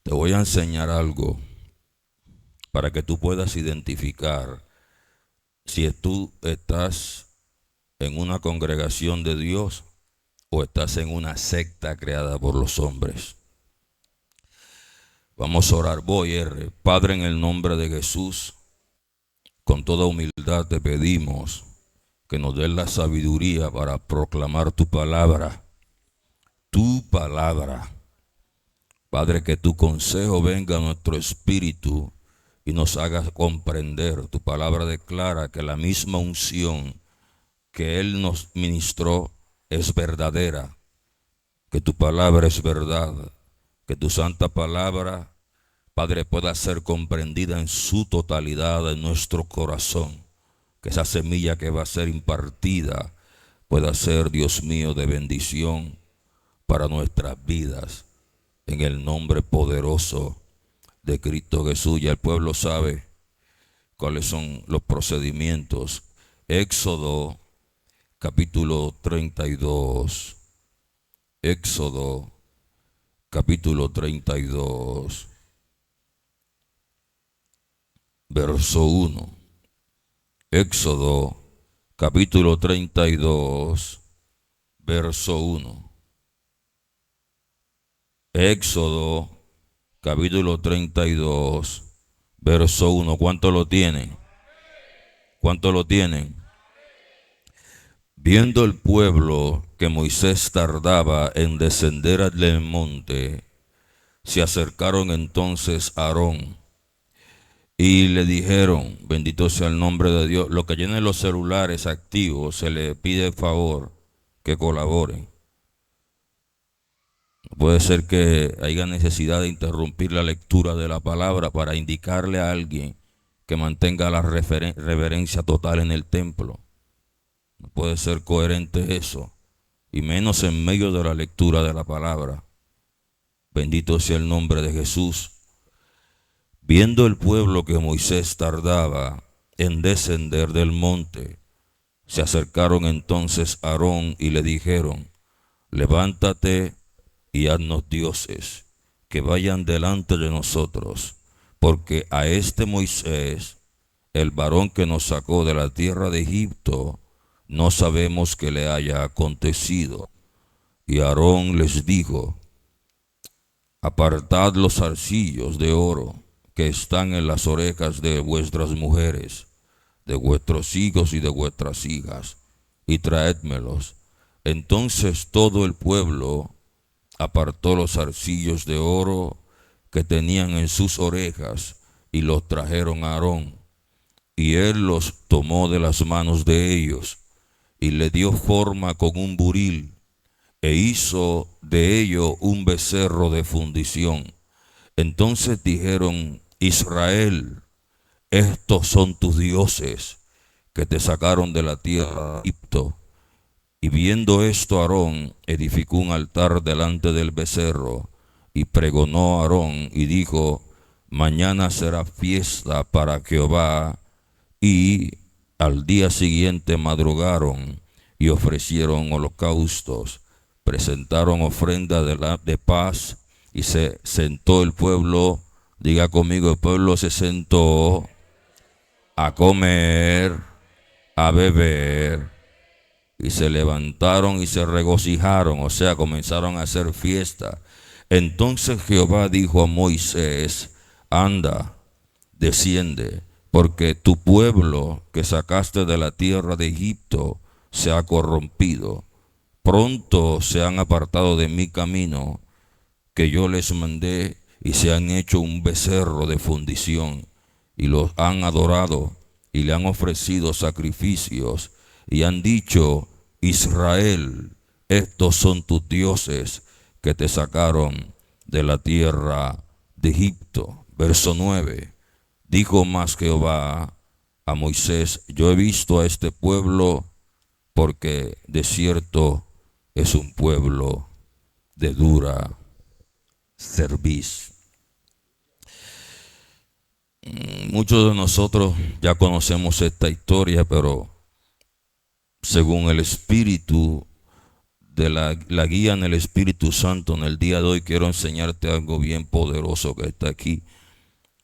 Te voy a enseñar algo para que tú puedas identificar si tú estás en una congregación de Dios o estás en una secta creada por los hombres. Vamos a orar. Padre, en el nombre de Jesús, con toda humildad te pedimos que nos des la sabiduría para proclamar tu palabra. Tu palabra. Padre, que tu consejo venga a nuestro espíritu y nos haga comprender. Tu palabra declara que la misma unción que Él nos ministró es verdadera, que tu palabra es verdad, que tu santa palabra, Padre, pueda ser comprendida en su totalidad en nuestro corazón, que esa semilla que va a ser impartida pueda ser, Dios mío, de bendición para nuestras vidas, en el nombre poderoso de Cristo Jesús. Ya el pueblo sabe cuáles son los procedimientos. Éxodo capítulo 32. Éxodo capítulo 32, verso 1. Éxodo capítulo 32, verso 1. Éxodo capítulo 32, verso 1. ¿Cuánto lo tienen? ¿Cuánto lo tienen? Viendo el pueblo que Moisés tardaba en descender del monte, se acercaron entonces a Aarón y le dijeron, bendito sea el nombre de Dios, los que tienen los celulares activos, se les pide favor que colaboren. Puede ser que haya necesidad de interrumpir la lectura de la palabra para indicarle a alguien que mantenga la reverencia total en el templo. No puede ser coherente eso, y menos en medio de la lectura de la palabra. Bendito sea el nombre de Jesús. Viendo el pueblo que Moisés tardaba en descender del monte, se acercaron entonces a Aarón y le dijeron, levántate y haznos dioses, que vayan delante de nosotros, porque a este Moisés, el varón que nos sacó de la tierra de Egipto, no sabemos qué le haya acontecido. Y Aarón les dijo, apartad los zarcillos de oro que están en las orejas de vuestras mujeres, de vuestros hijos y de vuestras hijas, y traédmelos. Entonces todo el pueblo apartó los zarcillos de oro que tenían en sus orejas y los trajeron a Aarón. Y él los tomó de las manos de ellos y le dio forma con un buril e hizo de ello un becerro de fundición. Entonces dijeron, Israel, estos son tus dioses que te sacaron de la tierra de Egipto. Y viendo esto, Aarón edificó un altar delante del becerro y pregonó a Aarón y dijo, mañana será fiesta para Jehová. Y al día siguiente madrugaron y ofrecieron holocaustos, presentaron ofrenda de paz y se sentó el pueblo. Diga conmigo, el pueblo se sentó a comer, a beber, y se levantaron y se regocijaron, o sea, comenzaron a hacer fiesta. Entonces Jehová dijo a Moisés, anda, desciende, porque tu pueblo que sacaste de la tierra de Egipto se ha corrompido. Pronto se han apartado de mi camino que yo les mandé y se han hecho un becerro de fundición y los han adorado y le han ofrecido sacrificios y han dicho, Israel, estos son tus dioses que te sacaron de la tierra de Egipto. Verso 9. Dijo más Jehová a Moisés, yo he visto a este pueblo porque de cierto es un pueblo de dura cerviz. Muchos de nosotros ya conocemos esta historia, pero según el Espíritu de la guía en el Espíritu Santo, en el día de hoy quiero enseñarte algo bien poderoso que está aquí.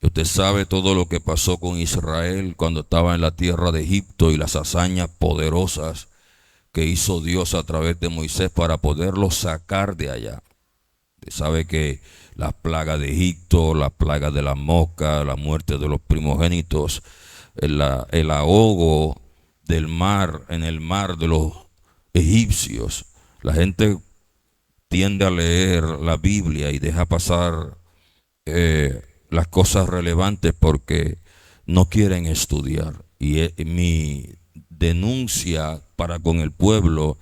Usted sabe todo lo que pasó con Israel cuando estaba en la tierra de Egipto y las hazañas poderosas que hizo Dios a través de Moisés para poderlos sacar de allá. Usted sabe que las plagas de Egipto, la plaga de la mosca, la muerte de los primogénitos, el ahogo del mar, en el mar de los egipcios. La gente tiende a leer la Biblia y deja pasar las cosas relevantes porque no quieren estudiar. Y mi denuncia para con el pueblo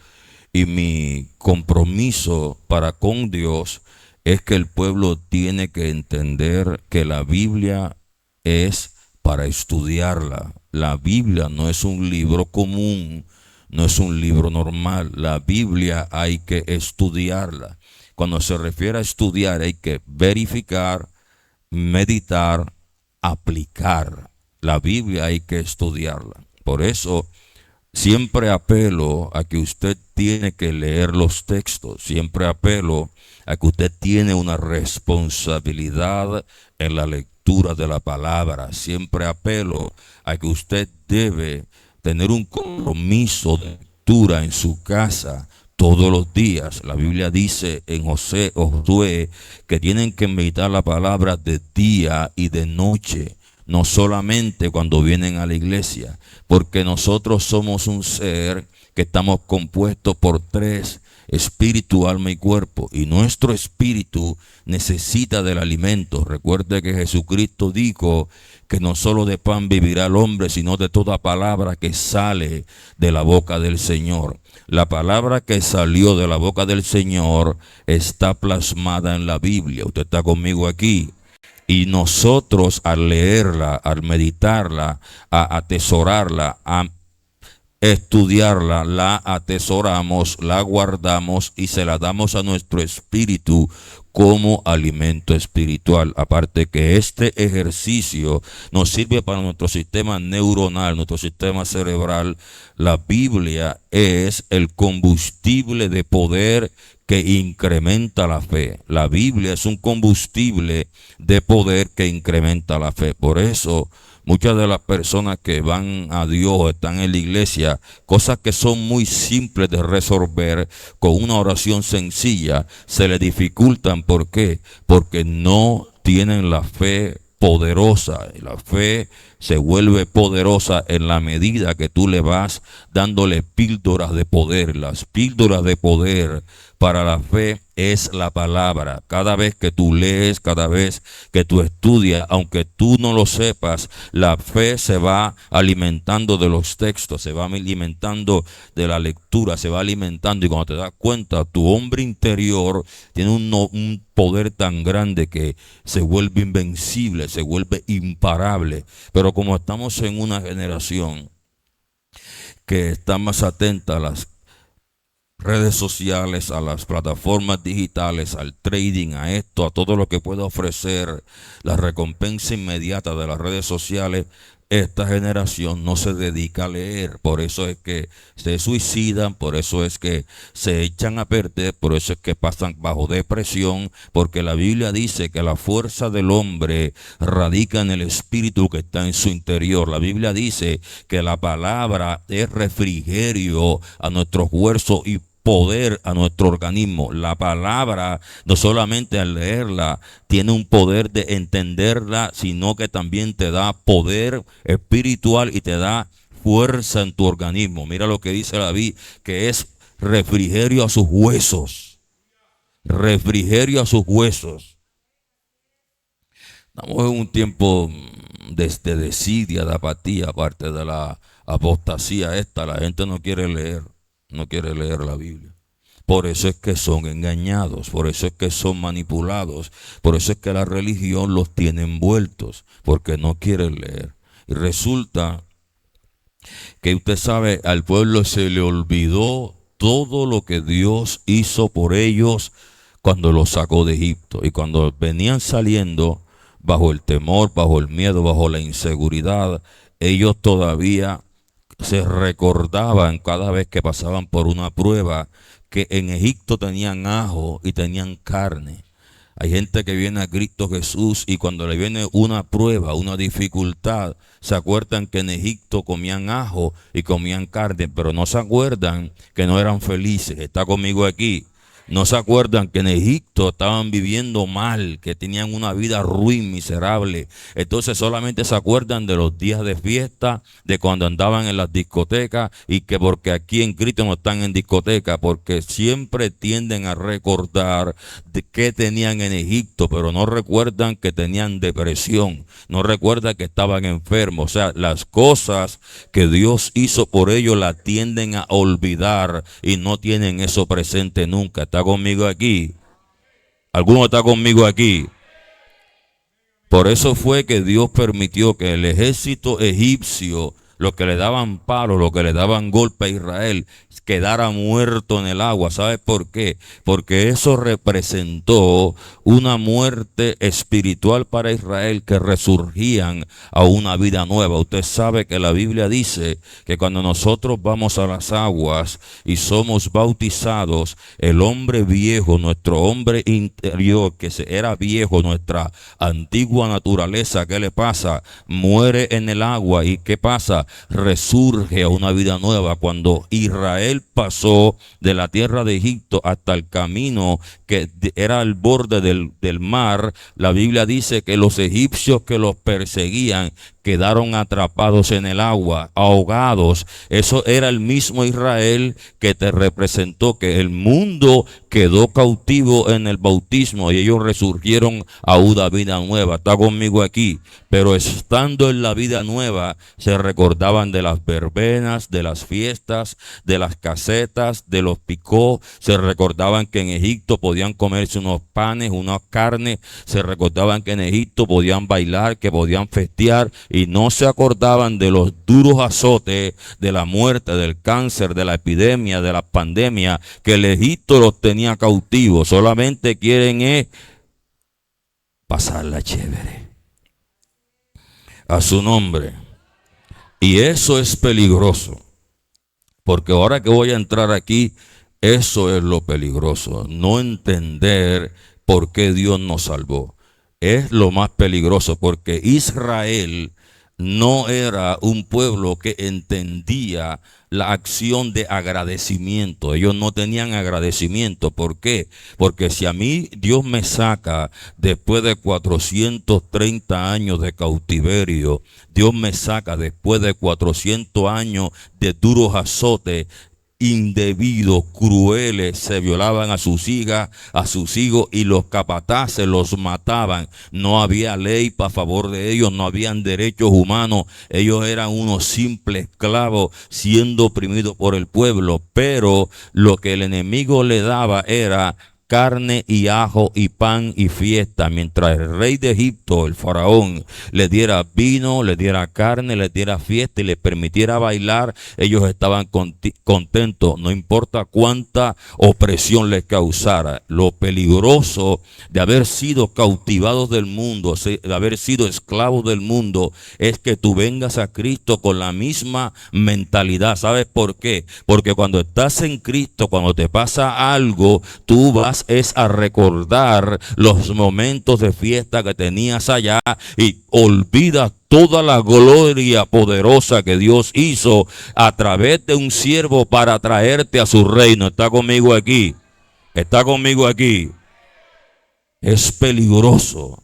y mi compromiso para con Dios es que el pueblo tiene que entender que la Biblia es para estudiarla. La Biblia no es un libro común, no es un libro normal. La Biblia hay que estudiarla. Cuando se refiere a estudiar hay que verificar, meditar, aplicar. La Biblia hay que estudiarla. Por eso siempre apelo a que usted tiene que leer los textos. Siempre apelo a que usted tiene una responsabilidad en la lectura de la palabra. Siempre apelo a que usted debe tener un compromiso de lectura en su casa todos los días. La Biblia dice en Josué que tienen que meditar la palabra de día y de noche, no solamente cuando vienen a la iglesia, porque nosotros somos un ser que estamos compuestos por tres: espíritu, alma y cuerpo, y nuestro espíritu necesita del alimento. Recuerde que Jesucristo dijo que no solo de pan vivirá el hombre, sino de toda palabra que sale de la boca del Señor. La palabra que salió de la boca del Señor está plasmada en la Biblia. Usted está conmigo aquí. Y nosotros al leerla, al meditarla, a atesorarla, a estudiarla, la atesoramos, la guardamos y se la damos a nuestro espíritu como alimento espiritual. Aparte que este ejercicio nos sirve para nuestro sistema neuronal, nuestro sistema cerebral. La Biblia es el combustible de poder que incrementa la fe. La Biblia es un combustible de poder que incrementa la fe. Por eso muchas de las personas que van a Dios, están en la iglesia, cosas que son muy simples de resolver con una oración sencilla, se les dificultan. ¿Por qué? Porque no tienen la fe poderosa. La fe se vuelve poderosa en la medida que tú le vas dándole píldoras de poder. Las píldoras de poder para la fe es la palabra. Cada vez que tú lees, cada vez que tú estudias, aunque tú no lo sepas, la fe se va alimentando de los textos, se va alimentando de la lectura, se va alimentando, y cuando te das cuenta, tu hombre interior tiene un poder tan grande que se vuelve invencible, se vuelve imparable. Pero como estamos en una generación que está más atenta a las redes sociales, a las plataformas digitales, al trading, a esto, a todo lo que puede ofrecer la recompensa inmediata de las redes sociales, esta generación no se dedica a leer. Por eso es que se suicidan, por eso es que se echan a perder, por eso es que pasan bajo depresión, porque la Biblia dice que la fuerza del hombre radica en el espíritu que está en su interior. La Biblia dice que la palabra es refrigerio a nuestros huesos y poder a nuestro organismo. La palabra, no solamente al leerla, tiene un poder de entenderla, sino que también te da poder espiritual y te da fuerza en tu organismo. Mira lo que dice David, que es refrigerio a sus huesos. Refrigerio a sus huesos. Estamos en un tiempo de desidia, de apatía, aparte de la apostasía esta. La gente no quiere leer. No quiere leer la Biblia. Por eso es que son engañados, por eso es que son manipulados, por eso es que la religión los tiene envueltos, porque no quieren leer. Y resulta que usted sabe, al pueblo se le olvidó todo lo que Dios hizo por ellos cuando los sacó de Egipto. Y cuando venían saliendo bajo el temor, bajo el miedo, bajo la inseguridad, ellos todavía se recordaban cada vez que pasaban por una prueba que en Egipto tenían ajo y tenían carne. Hay gente que viene a Cristo Jesús y cuando le viene una prueba, una dificultad, se acuerdan que en Egipto comían ajo y comían carne, pero no se acuerdan que no eran felices. ¿Está conmigo aquí? No se acuerdan que en Egipto estaban viviendo mal, que tenían una vida ruin, miserable. Entonces solamente se acuerdan de los días de fiesta, de cuando andaban en las discotecas, y que porque aquí en Cristo no están en discoteca, porque siempre tienden a recordar de qué tenían en Egipto, pero no recuerdan que tenían depresión, no recuerdan que estaban enfermos. O sea, las cosas que Dios hizo por ellos la tienden a olvidar y no tienen eso presente nunca. ¿Está conmigo aquí? ¿Alguno está conmigo aquí? Por eso fue que Dios permitió que el ejército egipcio, los que le daban palos, los que le daban golpe a Israel, quedara muerto en el agua. ¿Sabe por qué? Porque eso representó una muerte espiritual para Israel, que resurgían a una vida nueva. Usted sabe que la Biblia dice que cuando nosotros vamos a las aguas y somos bautizados, el hombre viejo, nuestro hombre interior, que era viejo, nuestra antigua naturaleza, ¿qué le pasa? Muere en el agua. ¿Y qué pasa? Resurge a una vida nueva. Cuando Israel pasó de la tierra de Egipto hasta el camino que era al borde del mar, la Biblia dice que los egipcios que los perseguían quedaron atrapados en el agua, ahogados. Eso era el mismo Israel que te representó, que el mundo quedó cautivo en el bautismo y ellos resurgieron a una vida nueva. Está conmigo aquí. Pero estando en la vida nueva, se recordaban de las verbenas, de las fiestas, de las casetas, de los picó. Se recordaban que en Egipto podían comerse unos panes, unas carnes. Se recordaban que en Egipto podían bailar, que podían festear. Y no se acordaban de los duros azotes, de la muerte, del cáncer, de la epidemia, de la pandemia, que el Egipto los tenía cautivos. Solamente quieren pasarla chévere. A su nombre. Y eso es peligroso. Porque ahora que voy a entrar aquí, eso es lo peligroso. No entender por qué Dios nos salvó. Es lo más peligroso, porque Israel no era un pueblo que entendía la acción de agradecimiento. Ellos no tenían agradecimiento. ¿Por qué? Porque si a mí Dios me saca después de 430 años de cautiverio, Dios me saca después de 400 años de duros azotes, indebidos, crueles, se violaban a sus hijas, a sus hijos, y los capataces los mataban. No había ley para favor de ellos, no habían derechos humanos. Ellos eran unos simples esclavos siendo oprimidos por el pueblo. Pero lo que el enemigo le daba era carne y ajo y pan y fiesta, mientras el rey de Egipto, el faraón, le diera vino, le diera carne, le diera fiesta y le permitiera bailar, ellos estaban contentos, no importa cuánta opresión les causara. Lo peligroso de haber sido cautivados del mundo, de haber sido esclavos del mundo, es que tú vengas a Cristo con la misma mentalidad. ¿Sabes por qué? Porque cuando estás en Cristo, cuando te pasa algo, tú vas a recordar los momentos de fiesta que tenías allá y olvidas toda la gloria poderosa que Dios hizo a través de un siervo para traerte a su reino. ¿Está conmigo aquí? ¿Está conmigo aquí? Es peligroso.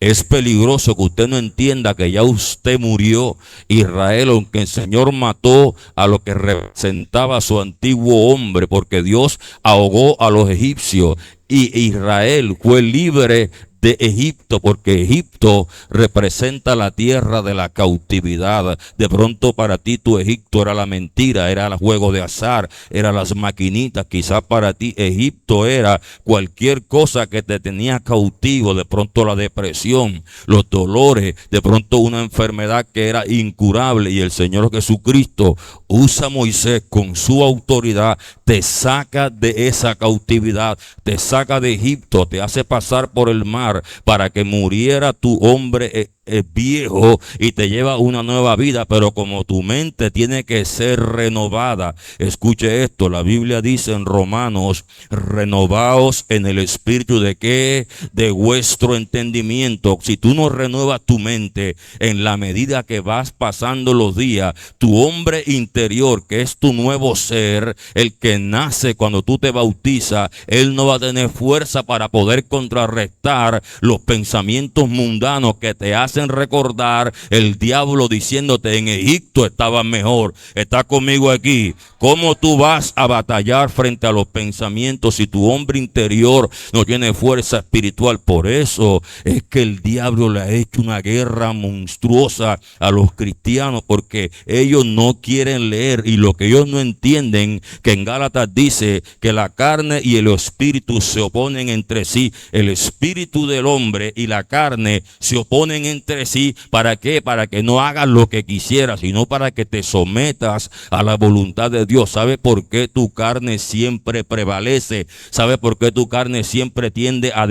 Es peligroso que usted no entienda que ya usted murió. Israel, aunque el Señor mató a lo que representaba a su antiguo hombre, porque Dios ahogó a los egipcios, y Israel fue libre de Egipto, porque Egipto representa la tierra de la cautividad. De pronto para ti tu Egipto era la mentira, era el juego de azar, eran las maquinitas. Quizás para ti Egipto era cualquier cosa que te tenía cautivo. De pronto la depresión, los dolores, de pronto una enfermedad que era incurable, y el Señor Jesucristo usa a Moisés con su autoridad, te saca de esa cautividad, te saca de Egipto, te hace pasar por el mar, transformar para que muriera tu hombre viejo y te lleva una nueva vida, pero como tu mente tiene que ser renovada, escuche esto, la Biblia dice en Romanos, renovaos en el espíritu de qué, de vuestro entendimiento. Si tú no renuevas tu mente en la medida que vas pasando los días, tu hombre interior, que es tu nuevo ser, el que nace cuando tú te bautizas, él no va a tener fuerza para poder contrarrestar los pensamientos mundanos que te hacen recordar el diablo diciéndote en Egipto estaba mejor. Está conmigo aquí. ¿Cómo tú vas a batallar frente a los pensamientos si tu hombre interior no tiene fuerza espiritual? Por eso es que el diablo le ha hecho una guerra monstruosa a los cristianos, porque ellos no quieren leer, y lo que ellos no entienden, que en Gálatas dice que la carne y el espíritu se oponen entre sí. El espíritu del hombre y la carne se oponen entre sí. ¿Para qué? Para que no hagas lo que quisieras, sino para que te sometas a la voluntad de Dios. ¿Sabe por qué tu carne siempre prevalece? ¿Sabe por qué tu carne siempre tiende a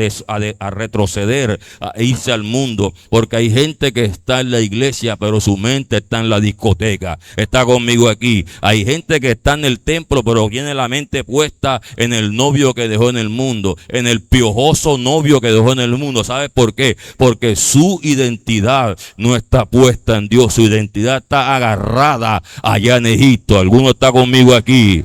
retroceder, a irse al mundo? Porque hay gente que está en la iglesia, pero su mente está en la discoteca. Está conmigo aquí. Hay gente que está en el templo, pero tiene la mente puesta en el novio que dejó en el mundo, en el piojoso novio que dejó en el mundo. ¿Sabe por qué? Porque su identidad no está puesta en Dios. Su identidad está agarrada allá en Egipto. ¿Alguno está conmigo aquí?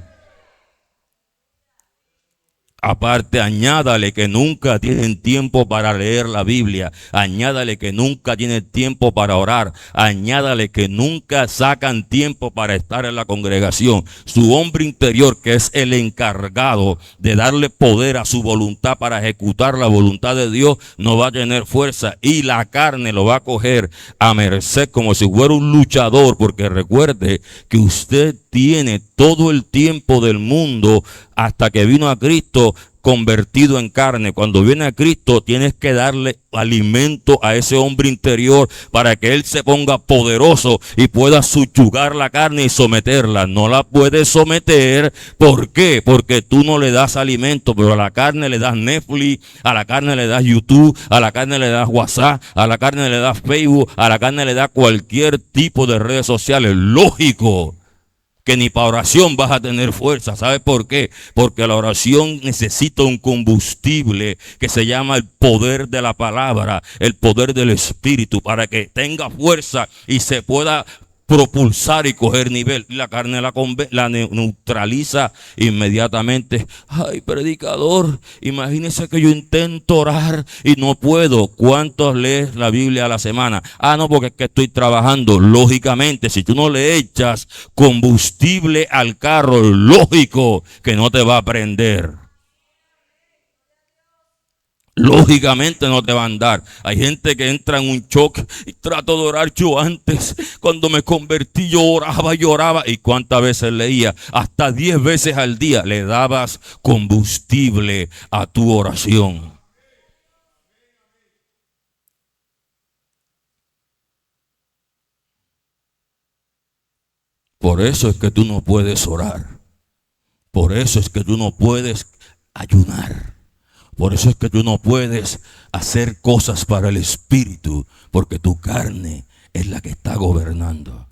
Aparte, añádale que nunca tienen tiempo para leer la Biblia. Añádale que nunca tienen tiempo para orar. Añádale que nunca sacan tiempo para estar en la congregación. Su hombre interior, que es el encargado de darle poder a su voluntad para ejecutar la voluntad de Dios, no va a tener fuerza. Y la carne lo va a coger a merced como si fuera un luchador. Porque recuerde que usted tiene todo el tiempo del mundo hasta que vino a Cristo convertido en carne. Cuando viene a Cristo tienes que darle alimento a ese hombre interior para que él se ponga poderoso y pueda subyugar la carne y someterla. No la puedes someter. ¿Por qué? Porque tú no le das alimento, pero a la carne le das Netflix, a la carne le das YouTube, a la carne le das WhatsApp, a la carne le das Facebook, a la carne le das cualquier tipo de redes sociales. Lógico que ni para oración vas a tener fuerza. ¿Sabes por qué? Porque la oración necesita un combustible que se llama el poder de la palabra, el poder del Espíritu, para que tenga fuerza y se pueda propulsar y coger nivel. La carne la neutraliza inmediatamente. Ay, predicador, imagínese que yo intento orar y no puedo. ¿Cuántos lees la Biblia a la semana? Ah, no, porque es que estoy trabajando. Lógicamente, si tú no le echas combustible al carro, lógico que no te va a prender. Lógicamente no te va a andar. Hay gente que entra en un choque y trato de orar. Yo antes, cuando me convertí, yo oraba y oraba. ¿Y cuántas veces leía? Hasta 10 veces al día le dabas combustible a tu oración. Por eso es que tú no puedes orar. Por eso es que tú no puedes ayunar. Por eso es que tú no puedes hacer cosas para el espíritu, porque tu carne es la que está gobernando.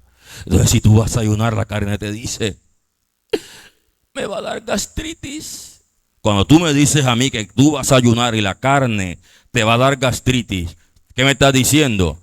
Entonces, si tú vas a ayunar, la carne te dice, me va a dar gastritis. Cuando tú me dices a mí que tú vas a ayunar y la carne te va a dar gastritis, ¿qué me estás diciendo?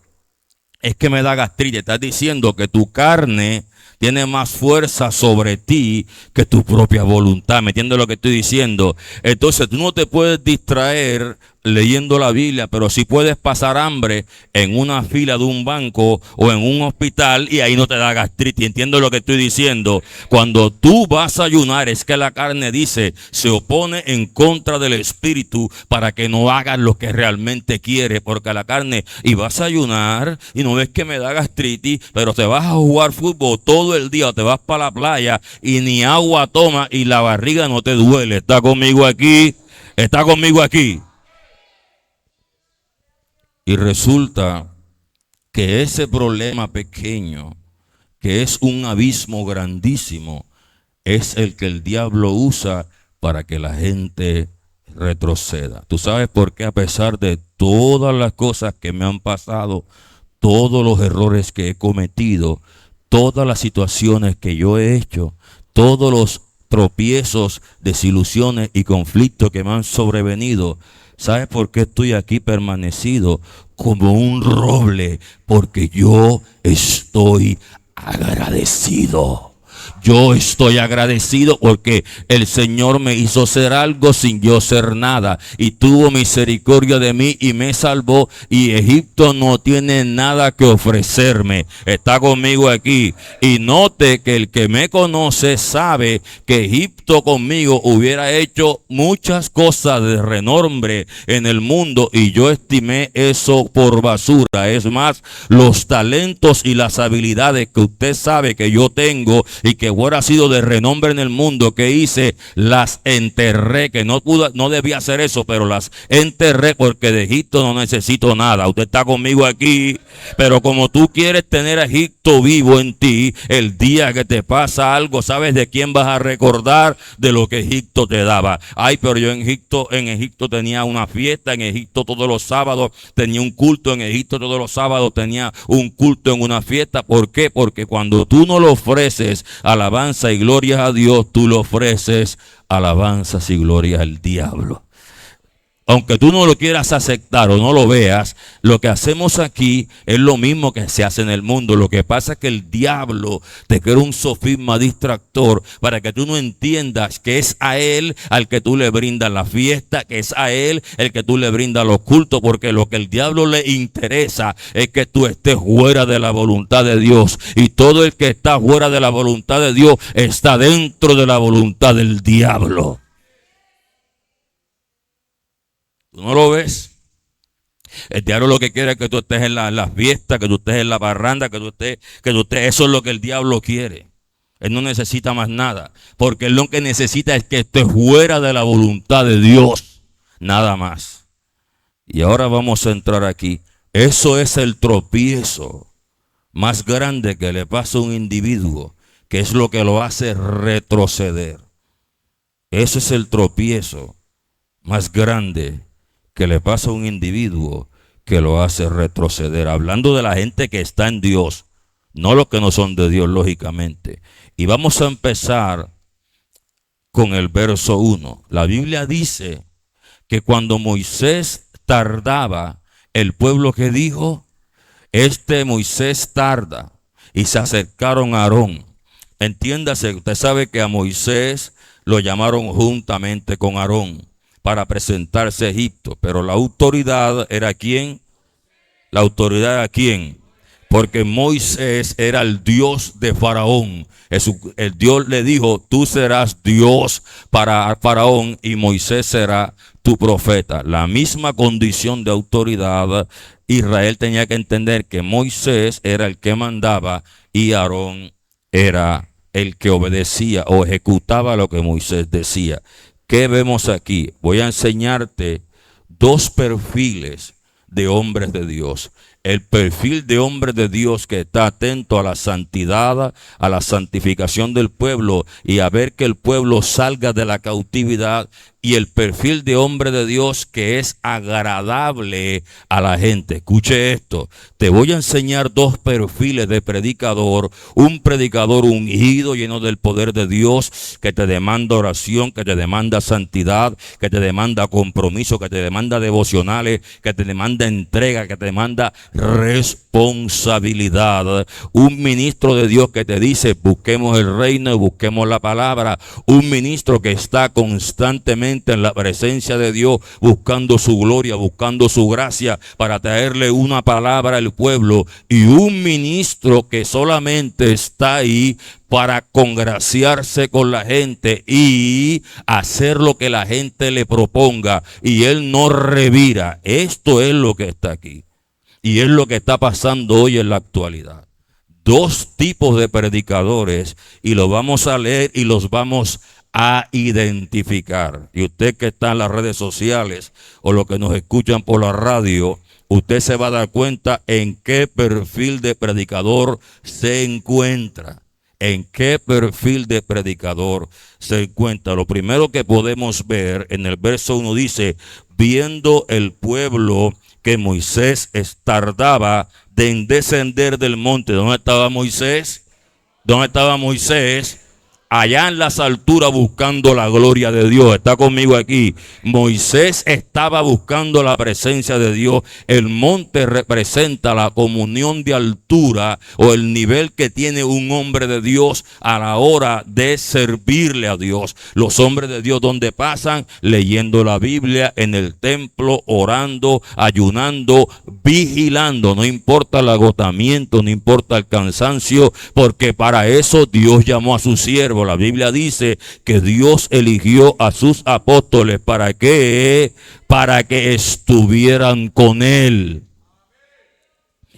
Es que me da gastritis. Estás diciendo que tu carne tiene más fuerza sobre ti que tu propia voluntad. ¿Me entiendes lo que estoy diciendo? Entonces tú no te puedes distraer leyendo la Biblia, pero sí puedes pasar hambre en una fila de un banco o en un hospital y ahí no te da gastritis. ¿Entiendes lo que estoy diciendo? Cuando tú vas a ayunar, es que la carne dice, se opone en contra del espíritu para que no hagas lo que realmente quiere, porque la carne, y vas a ayunar y no ves que me da gastritis, pero te vas a jugar fútbol todo el día o te vas para la playa y ni agua tomas y la barriga no te duele. ¿Está conmigo aquí? ¿Está conmigo aquí? Y resulta que ese problema pequeño, que es un abismo grandísimo, es el que el diablo usa para que la gente retroceda. ¿Tú sabes por qué? A pesar de todas las cosas que me han pasado, todos los errores que he cometido, todas las situaciones que yo he hecho, todos los tropiezos, desilusiones y conflictos que me han sobrevenido, ¿sabes por qué estoy aquí permanecido como un roble? Porque yo estoy agradecido. Yo estoy agradecido porque el Señor me hizo ser algo sin yo ser nada, y tuvo misericordia de mí y me salvó, y Egipto no tiene nada que ofrecerme. Está conmigo aquí. Y note que el que me conoce sabe que Egipto conmigo hubiera hecho muchas cosas de renombre en el mundo, y yo estimé eso por basura. Es más, los talentos y las habilidades que usted sabe que yo tengo y que hubiera sido de renombre en el mundo, que hice, las enterré, que no debía hacer eso, pero las enterré porque de Egipto no necesito nada. Usted está conmigo aquí. Pero como tú quieres tener a Egipto vivo en ti, el día que te pasa algo, ¿sabes de quién vas a recordar? De lo que Egipto te daba. Ay, pero yo en Egipto tenía una fiesta, en Egipto todos los sábados tenía un culto, en Egipto todos los sábados tenía un culto en una fiesta. ¿Por qué? Porque cuando tú no lo ofreces alabanza y gloria a Dios, tú lo ofreces alabanzas y gloria al diablo. Aunque tú no lo quieras aceptar o no lo veas, lo que hacemos aquí es lo mismo que se hace en el mundo. Lo que pasa es que el diablo te crea un sofisma distractor para que tú no entiendas que es a él al que tú le brindas la fiesta, que es a él el que tú le brindas los cultos, porque lo que el diablo le interesa es que tú estés fuera de la voluntad de Dios. Y todo el que está fuera de la voluntad de Dios está dentro de la voluntad del diablo. ¿Tú no lo ves? El diablo lo que quiere es que tú estés en la fiesta, que tú estés en la parranda, que tú estés, eso es lo que el diablo quiere. Él no necesita más nada, porque él lo que necesita es que estés fuera de la voluntad de Dios, nada más. Y ahora vamos a entrar aquí. Eso es el tropiezo más grande que le pasa a un individuo, que es lo que lo hace retroceder. Ese es el tropiezo más grande que le pasa a un individuo, que lo hace retroceder. Hablando de la gente que está en Dios, no los que no son de Dios, lógicamente. Y vamos a empezar con el verso 1. La Biblia dice que cuando Moisés tardaba, el pueblo que dijo, Moisés tarda, y se acercaron a Aarón. Entiéndase, usted sabe que a Moisés lo llamaron juntamente con Aarón para presentarse a Egipto, pero la autoridad era ¿quién? La autoridad era ¿quién? Porque Moisés era el Dios de Faraón. El Dios le dijo, tú serás Dios para Faraón y Moisés será tu profeta. La misma condición de autoridad. Israel tenía que entender que Moisés era el que mandaba y Aarón era el que obedecía o ejecutaba lo que Moisés decía. ¿Qué vemos aquí? Voy a enseñarte dos perfiles de hombres de Dios. El perfil de hombre de Dios que está atento a la santidad, a la santificación del pueblo y a ver que el pueblo salga de la cautividad. Y el perfil de hombre de Dios que es agradable a la gente. Escuche esto. Te voy a enseñar dos perfiles de predicador. Un predicador ungido, lleno del poder de Dios, que te demanda oración, que te demanda santidad, que te demanda compromiso, que te demanda devocionales, que te demanda entrega, que te demanda responsabilidad. Un ministro de Dios que te dice, busquemos el reino y busquemos la palabra. Un ministro que está constantemente en la presencia de Dios, buscando su gloria, buscando su gracia para traerle una palabra al pueblo. Y un ministro que solamente está ahí para congraciarse con la gente y hacer lo que la gente le proponga, y él no revira. Esto es lo que está aquí y es lo que está pasando hoy en la actualidad. Dos tipos de predicadores, y lo vamos a leer y los vamos a identificar. Y usted que está en las redes sociales o los que nos escuchan por la radio, usted se va a dar cuenta en qué perfil de predicador se encuentra. ¿En qué perfil de predicador se encuentra? Lo primero que podemos ver en el verso 1 dice, viendo el pueblo que Moisés tardaba de descender del monte. ¿Dónde estaba Moisés? ¿Dónde estaba Moisés? Allá en las alturas buscando la gloria de Dios. Está conmigo aquí. Moisés estaba buscando la presencia de Dios. El monte representa la comunión de altura o el nivel que tiene un hombre de Dios a la hora de servirle a Dios. Los hombres de Dios donde pasan leyendo la Biblia, en el templo, orando, ayunando, vigilando. No importa el agotamiento, no importa el cansancio, porque para eso Dios llamó a sus siervos. La Biblia dice que Dios eligió a sus apóstoles para que estuvieran con él.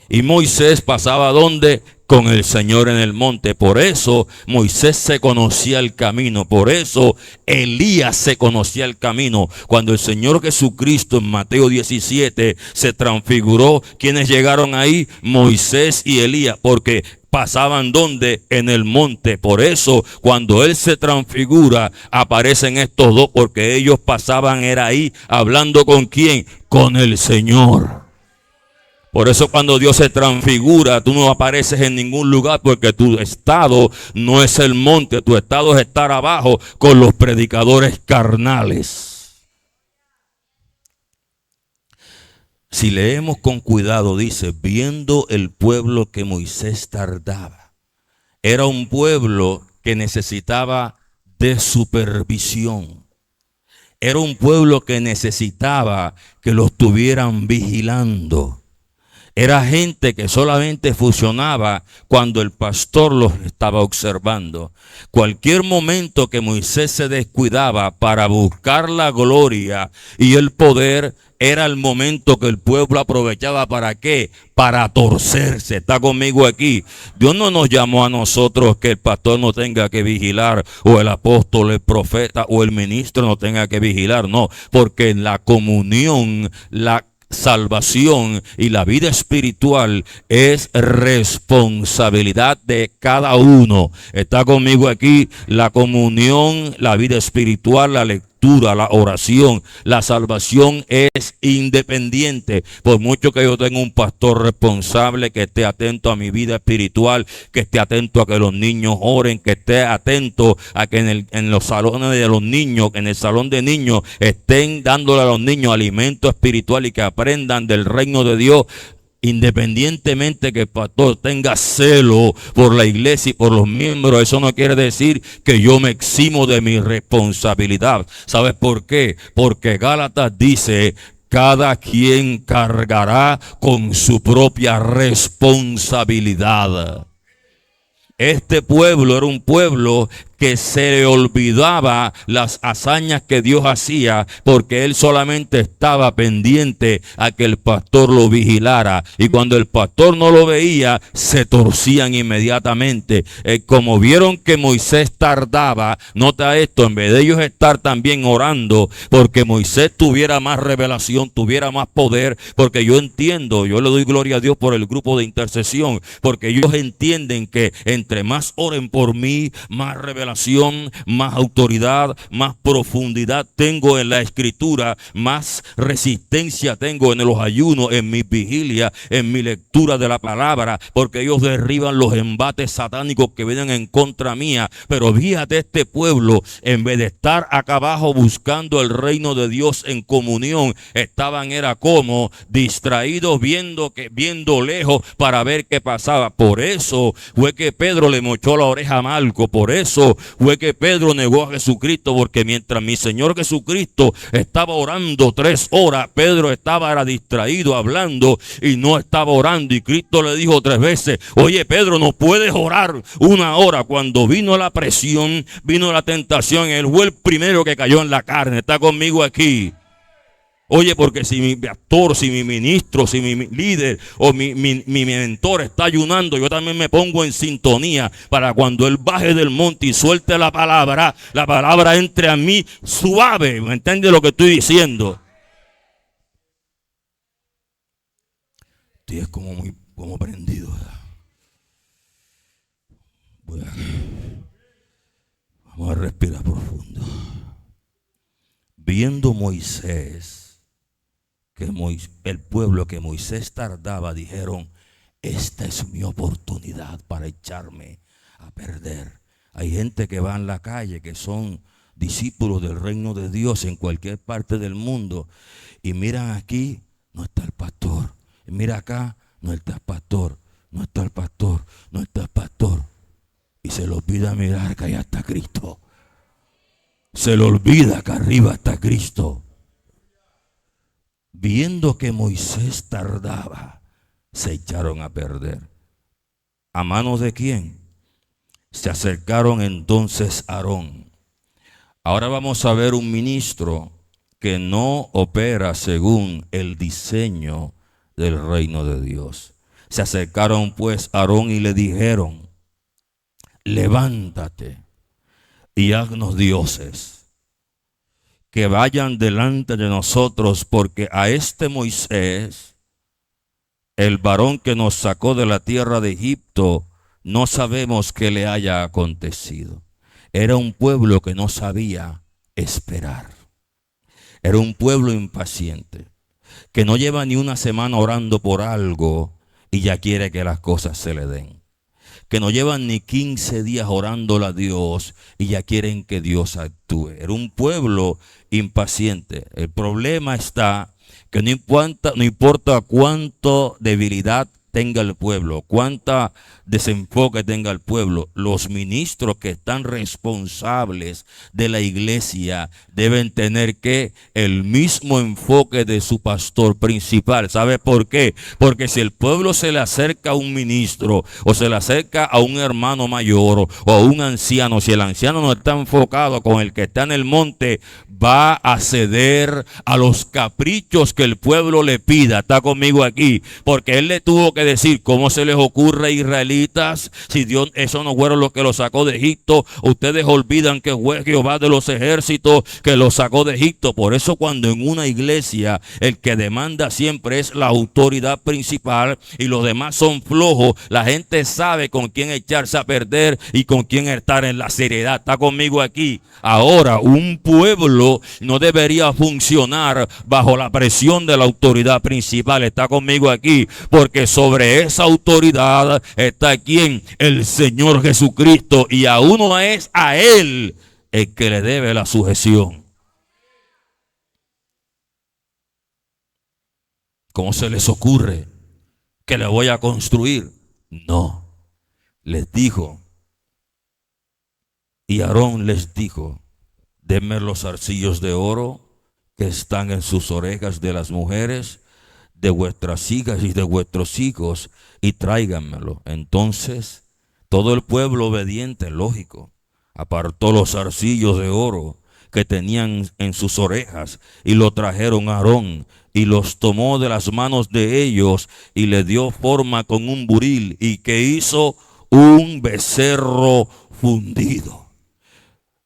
Y Moisés pasaba ¿dónde? Con el Señor en el monte. Por eso Moisés se conocía el camino. Por eso Elías se conocía el camino. Cuando el Señor Jesucristo en Mateo 17 se transfiguró, ¿quiénes llegaron ahí? Moisés y Elías, porque pasaban ¿dónde? En el monte. Por eso cuando él se transfigura aparecen estos dos, porque ellos pasaban era ahí hablando ¿con quién? Con el Señor. Por eso cuando Dios se transfigura, tú no apareces en ningún lugar, porque tu estado no es el monte, tu estado es estar abajo con los predicadores carnales. Si leemos con cuidado, dice, viendo el pueblo que Moisés tardaba. Era un pueblo que necesitaba de supervisión. Era un pueblo que necesitaba que lo estuvieran vigilando. Era gente que solamente funcionaba cuando el pastor los estaba observando. Cualquier momento que Moisés se descuidaba para buscar la gloria y el poder, era el momento que el pueblo aprovechaba. ¿Para qué? Para torcerse. Está conmigo aquí. Dios no nos llamó a nosotros que el pastor no tenga que vigilar, o el apóstol, el profeta o el ministro no tenga que vigilar. No, porque en la comunión, la salvación y la vida espiritual es responsabilidad de cada uno. Está conmigo aquí. La comunión, la vida espiritual, la lectura, la oración, la salvación es independiente. Por mucho que yo tenga un pastor responsable que esté atento a mi vida espiritual, que esté atento a que los niños oren, que esté atento a que en los salones de los niños, en el salón de niños, estén dándole a los niños alimento espiritual y que aprendan del reino de Dios. Independientemente que el pastor tenga celo por la iglesia y por los miembros, eso no quiere decir que yo me eximo de mi responsabilidad. ¿Sabes por qué? Porque Gálatas dice, cada quien cargará con su propia responsabilidad. Este pueblo era un pueblo que se le olvidaba las hazañas que Dios hacía, porque él solamente estaba pendiente a que el pastor lo vigilara, y cuando el pastor no lo veía se torcían inmediatamente. Como vieron que Moisés tardaba, nota esto, en vez de ellos estar también orando porque Moisés tuviera más revelación, tuviera más poder, porque yo entiendo, yo le doy gloria a Dios por el grupo de intercesión, porque ellos entienden que entre más oren por mí, más revelación, más autoridad, más profundidad tengo en la escritura, más resistencia tengo en los ayunos, en mi vigilia, en mi lectura de la palabra, porque ellos derriban los embates satánicos que vienen en contra mía. Pero fíjate, este pueblo, en vez de estar acá abajo buscando el reino de Dios en comunión, era como distraídos viendo lejos para ver qué pasaba. Por eso fue que Pedro le mochó la oreja a Marco. Por eso fue que Pedro negó a Jesucristo, porque mientras mi Señor Jesucristo estaba orando 3 horas, Pedro era distraído hablando y no estaba orando. Y Cristo le dijo 3 veces, oye Pedro, no puedes orar 1 hora. Cuando vino la presión, vino la tentación, él fue el primero que cayó en la carne. Está conmigo aquí. Oye, porque si mi pastor, si mi ministro, si mi líder o mi mentor está ayunando, yo también me pongo en sintonía para cuando él baje del monte y suelte la palabra entre a mí suave. ¿Me entiendes lo que estoy diciendo? Estoy como prendido. Vamos a respirar profundo. Viendo Moisés que el pueblo que Moisés tardaba, dijeron: esta es mi oportunidad para echarme a perder. Hay gente que va en la calle que son discípulos del reino de Dios en cualquier parte del mundo y miran aquí, no está el pastor. Y mira acá, no está el pastor. No está el pastor. No está el pastor. Y se le olvida mirar que allá está Cristo. Se le olvida que arriba está Cristo. Viendo que Moisés tardaba, se echaron a perder. ¿A manos de quién? Se acercaron entonces a Aarón. Ahora vamos a ver un ministro que no opera según el diseño del reino de Dios. Se acercaron pues a Aarón y le dijeron: levántate y haznos dioses que vayan delante de nosotros, porque a este Moisés, el varón que nos sacó de la tierra de Egipto, no sabemos qué le haya acontecido. Era un pueblo que no sabía esperar. Era un pueblo impaciente, que no lleva ni una semana orando por algo y ya quiere que las cosas se le den. Que no llevan ni 15 días orándole a Dios y ya quieren que Dios actúe. Era un pueblo impaciente. El problema está que no importa cuánta debilidad tenga el pueblo, cuánta desenfoque tenga el pueblo, los ministros que están responsables de la iglesia deben tener el mismo enfoque de su pastor principal. ¿Sabe por qué? Porque si el pueblo se le acerca a un ministro o se le acerca a un hermano mayor o a un anciano, si el anciano no está enfocado con el que está en el monte, va a ceder a los caprichos que el pueblo le pida. Está conmigo aquí, porque él le tuvo que decir: ¿cómo se les ocurre, israelitas? Si Dios, eso no fueron los que los sacó de Egipto. Ustedes olvidan que fue Jehová de los ejércitos que los sacó de Egipto. Por eso cuando en una iglesia el que demanda siempre es la autoridad principal y los demás son flojos, la gente sabe con quién echarse a perder y con quién estar en la seriedad. Está conmigo aquí. Ahora, un pueblo no debería funcionar bajo la presión de la autoridad principal. Está conmigo aquí, porque sobre esa autoridad está ¿quién? El Señor Jesucristo, y a uno es a Él el que le debe la sujeción. ¿Cómo se les ocurre que le voy a construir? No, les dijo. Y Aarón les dijo: denme los zarcillos de oro que están en sus orejas de las mujeres, de vuestras hijas y de vuestros hijos, y tráiganmelo. Entonces todo el pueblo obediente, lógico, apartó los zarcillos de oro que tenían en sus orejas y lo trajeron a Aarón, y los tomó de las manos de ellos y le dio forma con un buril, y que hizo un becerro fundido.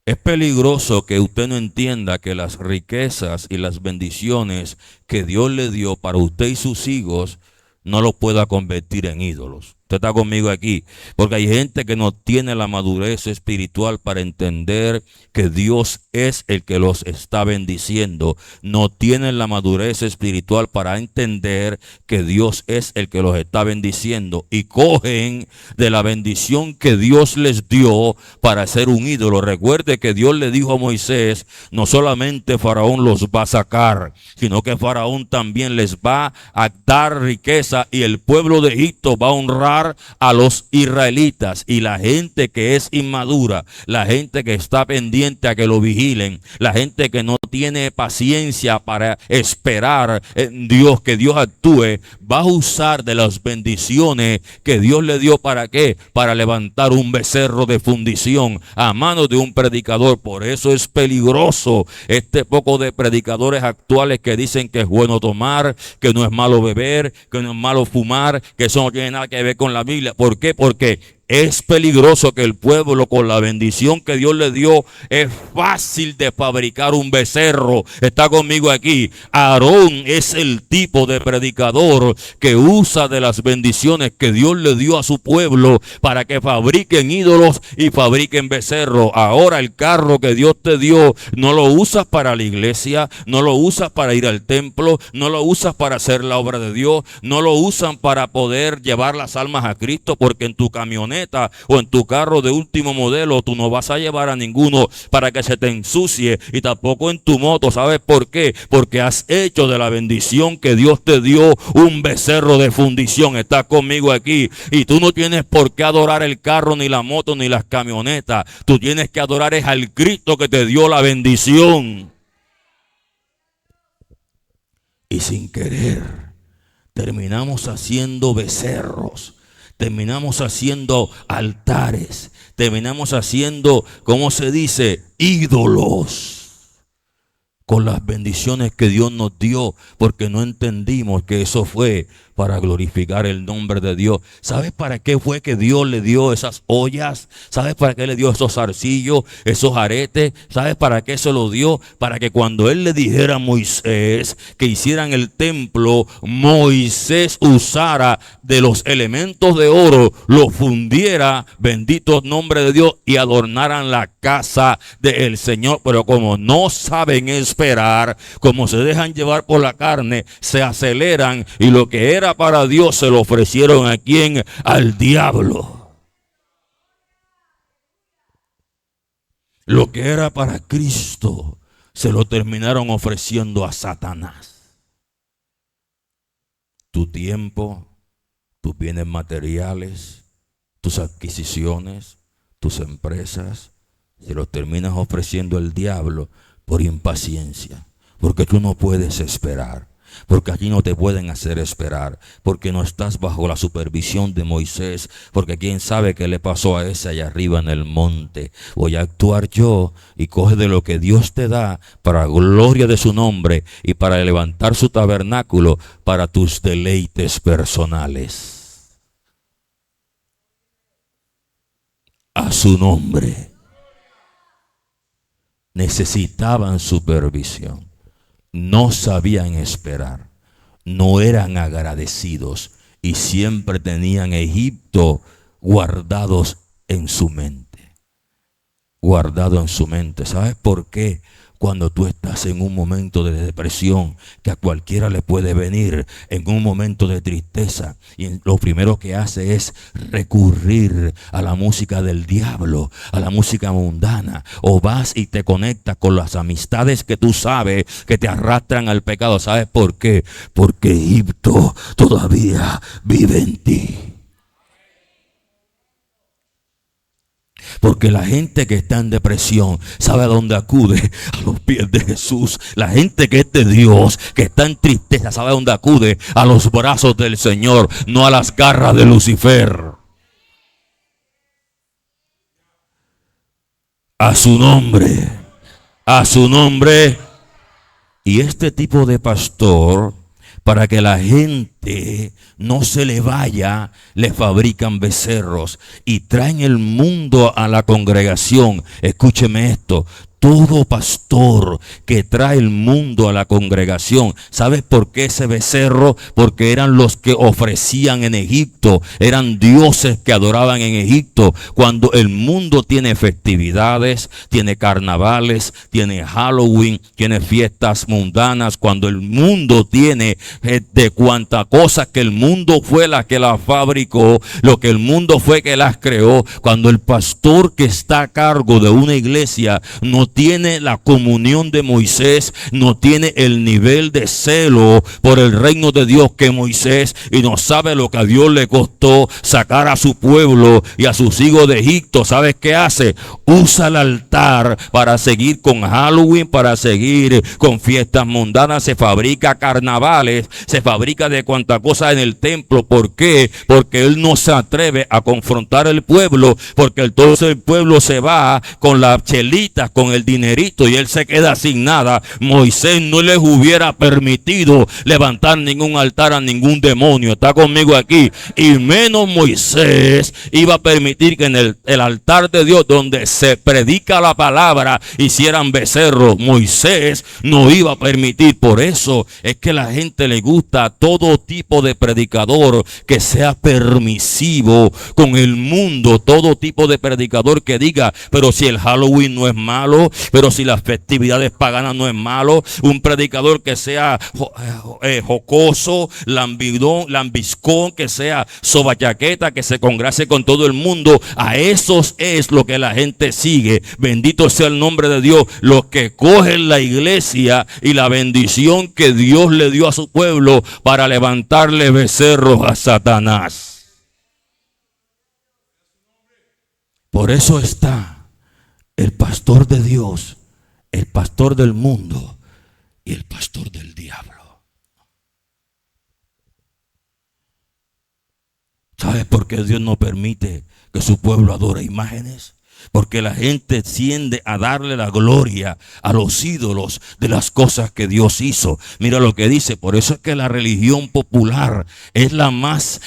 Es peligroso que usted no entienda que las riquezas y las bendiciones que Dios le dio para usted y sus hijos no lo pueda convertir en ídolos. Usted está conmigo aquí, porque hay gente que no tiene la madurez espiritual para entender que Dios es el que los está bendiciendo. No tienen la madurez espiritual para entender que Dios es el que los está bendiciendo, y cogen de la bendición que Dios les dio para hacer un ídolo. Recuerde que Dios le dijo a Moisés: no solamente Faraón los va a sacar, sino que Faraón también les va a dar riqueza, y el pueblo de Egipto va a honrar a los israelitas. Y la gente que es inmadura, la gente que está pendiente a que lo vigilen, la gente que no tiene paciencia para esperar en Dios, que Dios actúe, va a usar de las bendiciones que Dios le dio. ¿Para qué? Para levantar un becerro de fundición a manos de un predicador. Por eso es peligroso este poco de predicadores actuales que dicen que es bueno tomar, que no es malo beber, que no es malo fumar, que eso no tiene nada que ver con la Biblia. ¿Por qué? Porque es peligroso que el pueblo, con la bendición que Dios le dio, es fácil de fabricar un becerro. Está conmigo aquí. Aarón es el tipo de predicador que usa de las bendiciones que Dios le dio a su pueblo para que fabriquen ídolos y fabriquen becerros. Ahora el carro que Dios te dio no lo usas para la iglesia, no lo usas para ir al templo, no lo usas para hacer la obra de Dios, no lo usan para poder llevar las almas a Cristo, porque en tu camioneta o en tu carro de último modelo tú no vas a llevar a ninguno para que se te ensucie, y tampoco en tu moto. ¿Sabes por qué? Porque has hecho de la bendición que Dios te dio un becerro de fundición. Estás conmigo aquí, y tú no tienes por qué adorar el carro, ni la moto, ni las camionetas. Tú tienes que adorar es al Cristo que te dio la bendición. Y sin querer terminamos haciendo becerros, terminamos haciendo altares, terminamos haciendo, ¿cómo se dice?, ídolos con las bendiciones que Dios nos dio, porque no entendimos que eso fue para glorificar el nombre de Dios. ¿Sabes para qué fue que Dios le dio esas ollas? ¿Sabes para qué le dio esos zarcillos, esos aretes? ¿Sabes para qué se lo dio? Para que cuando él le dijera a Moisés que hicieran el templo, Moisés usara de los elementos de oro, lo fundiera, bendito nombre de Dios, y adornaran la casa del Señor. Pero como no saben esperar, como se dejan llevar por la carne, se aceleran, y lo que era para Dios se lo ofrecieron ¿a quién? Al diablo. Lo que era para Cristo se lo terminaron ofreciendo a Satanás. Tu tiempo, tus bienes materiales, tus adquisiciones, tus empresas, se los terminas ofreciendo al diablo por impaciencia, porque tú no puedes esperar. Porque allí no te pueden hacer esperar, porque no estás bajo la supervisión de Moisés, porque quién sabe qué le pasó a ese allá arriba en el monte. Voy a actuar yo, y coge de lo que Dios te da para gloria de su nombre y para levantar su tabernáculo para tus deleites personales. A su nombre. Necesitaban supervisión. No sabían esperar, no eran agradecidos, y siempre tenían Egipto guardados en su mente. Guardado en su mente. ¿Sabes por qué? Cuando tú estás en un momento de depresión, que a cualquiera le puede venir, en un momento de tristeza, y lo primero que hace es recurrir a la música del diablo, a la música mundana, o vas y te conectas con las amistades que tú sabes que te arrastran al pecado. ¿Sabes por qué? Porque Egipto todavía vive en ti. Porque la gente que está en depresión sabe a dónde acude: a los pies de Jesús. La gente que es de Dios, que está en tristeza, sabe a dónde acude: a los brazos del Señor, no a las garras de Lucifer. A su nombre, a su nombre. Y este tipo de pastor, para que la gente no se le vaya, le fabrican becerros y traen el mundo a la congregación. Escúcheme esto: todo pastor que trae el mundo a la congregación, ¿sabes por qué ese becerro? Porque eran los que ofrecían en Egipto, eran dioses que adoraban en Egipto. Cuando el mundo tiene festividades, tiene carnavales, tiene Halloween, tiene fiestas mundanas, cuando el mundo tiene de cuanta cosa que el mundo fue la que la fabricó, lo que el mundo fue que las creó, cuando el pastor que está a cargo de una iglesia no tiene la comunión de Moisés, no tiene el nivel de celo por el reino de Dios que Moisés, y no sabe lo que a Dios le costó sacar a su pueblo y a sus hijos de Egipto, ¿sabes qué hace? Usa el altar para seguir con Halloween, para seguir con fiestas mundanas, se fabrica carnavales, se fabrica de cuanta cosa en el templo. ¿Por qué? Porque él no se atreve a confrontar al pueblo, porque entonces el pueblo se va con las chelitas, con el dinerito y él se queda sin nada, Moisés no les hubiera permitido levantar ningún altar a ningún demonio. Está conmigo aquí. Y menos Moisés iba a permitir que en el altar de Dios, donde se predica la palabra, hicieran becerros. Moisés no iba a permitir. Por eso es que a la gente le gusta todo tipo de predicador que sea permisivo con el mundo, todo tipo de predicador que diga, pero si el Halloween no es malo, pero si las festividades paganas no es malo, un predicador que sea jocoso, lambiscón, que sea sobachaqueta, que se congrase con todo el mundo. A esos es lo que la gente sigue. Bendito sea el nombre de Dios. Los que cogen la iglesia y la bendición que Dios le dio a su pueblo para levantarle becerros a Satanás. Por eso está el pastor de Dios, el pastor del mundo y el pastor del diablo. ¿Sabes por qué Dios no permite que su pueblo adore imágenes? Porque la gente tiende a darle la gloria a los ídolos de las cosas que Dios hizo. Mira lo que dice. Por eso es que la religión popular es la más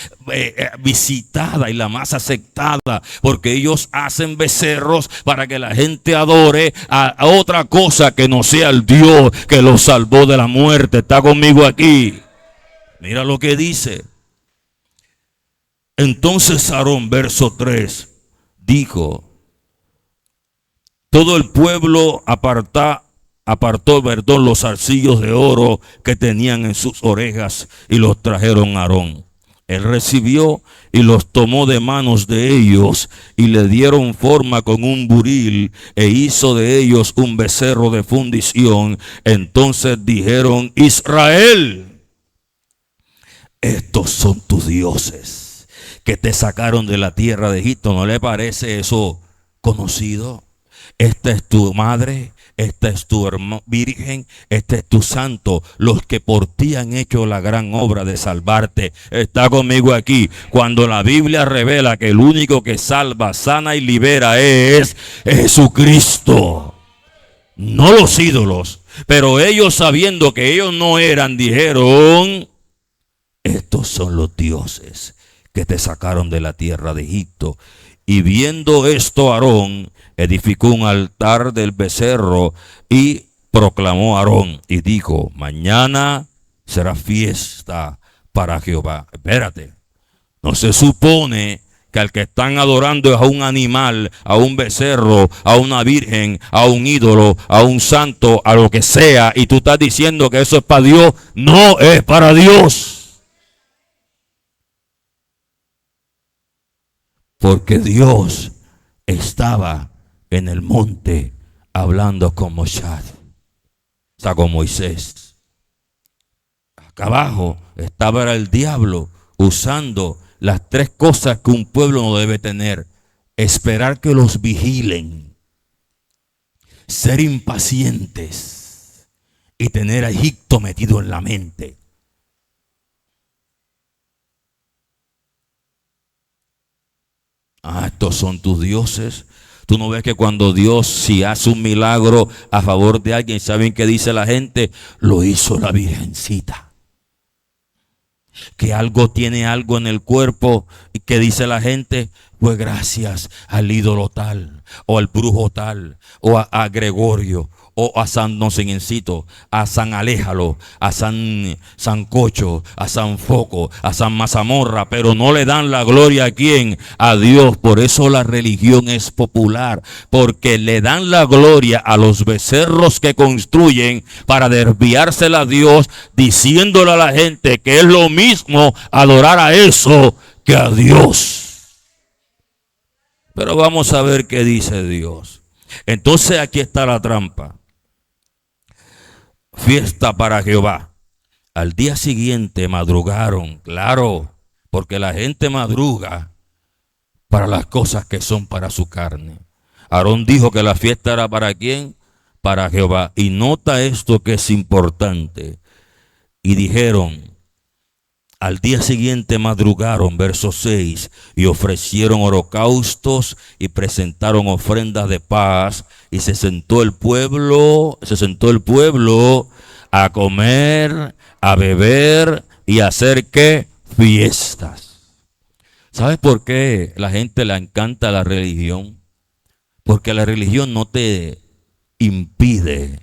visitada y la más aceptada. Porque ellos hacen becerros para que la gente adore a otra cosa que no sea el Dios que los salvó de la muerte. Está conmigo aquí. Mira lo que dice. Entonces Aarón, verso 3, dijo: todo el pueblo apartó, los zarcillos de oro que tenían en sus orejas y los trajeron a Aarón. Él recibió y los tomó de manos de ellos y le dieron forma con un buril e hizo de ellos un becerro de fundición. Entonces dijeron: Israel, estos son tus dioses que te sacaron de la tierra de Egipto. ¿No le parece eso conocido? Esta es tu madre, esta es tu virgen, este es tu santo, los que por ti han hecho la gran obra de salvarte. Está conmigo aquí. Cuando la Biblia revela que el único que salva, sana y libera es Jesucristo, no los ídolos. Pero ellos, sabiendo que ellos no eran, dijeron: estos son los dioses que te sacaron de la tierra de Egipto. Y viendo esto, Aarón edificó un altar del becerro y proclamó a Aarón y dijo: mañana será fiesta para Jehová. Espérate, no se supone que al que están adorando es a un animal, a un becerro, a una virgen, a un ídolo, a un santo, a lo que sea, y tú estás diciendo que eso es para Dios. No es para Dios. Porque Dios estaba en el monte hablando con Moisés. O sea, con Moisés. Acá abajo estaba el diablo usando las tres cosas que un pueblo no debe tener: esperar que los vigilen, ser impacientes y tener a Egipto metido en la mente. Estos son tus dioses. Tú no ves que cuando Dios, si hace un milagro a favor de alguien, ¿saben qué dice la gente? Lo hizo la virgencita. Que algo tiene algo en el cuerpo, y que dice la gente: pues gracias al ídolo tal, o al brujo tal, o a Gregorio, o a San Nocencito, a San Aléjalo, a San Sancocho, a San Foco, a San Mazamorra, pero no le dan la gloria a quién, a Dios. Por eso la religión es popular, porque le dan la gloria a los becerros que construyen para desviársela a Dios, diciéndole a la gente que es lo mismo adorar a eso que a Dios. Pero vamos a ver qué dice Dios. Entonces aquí está la trampa. Fiesta para Jehová. Al día siguiente madrugaron, claro, porque la gente madruga para las cosas que son para su carne. Aarón dijo que la fiesta era para ¿quién? Para Jehová. Y nota esto que es importante. Y dijeron: Al día siguiente madrugaron, verso 6, y ofrecieron holocaustos y presentaron ofrendas de paz, y se sentó el pueblo a comer, a beber y a hacer ¿qué? Fiestas. ¿Sabes por qué la gente le encanta la religión? Porque la religión no te impide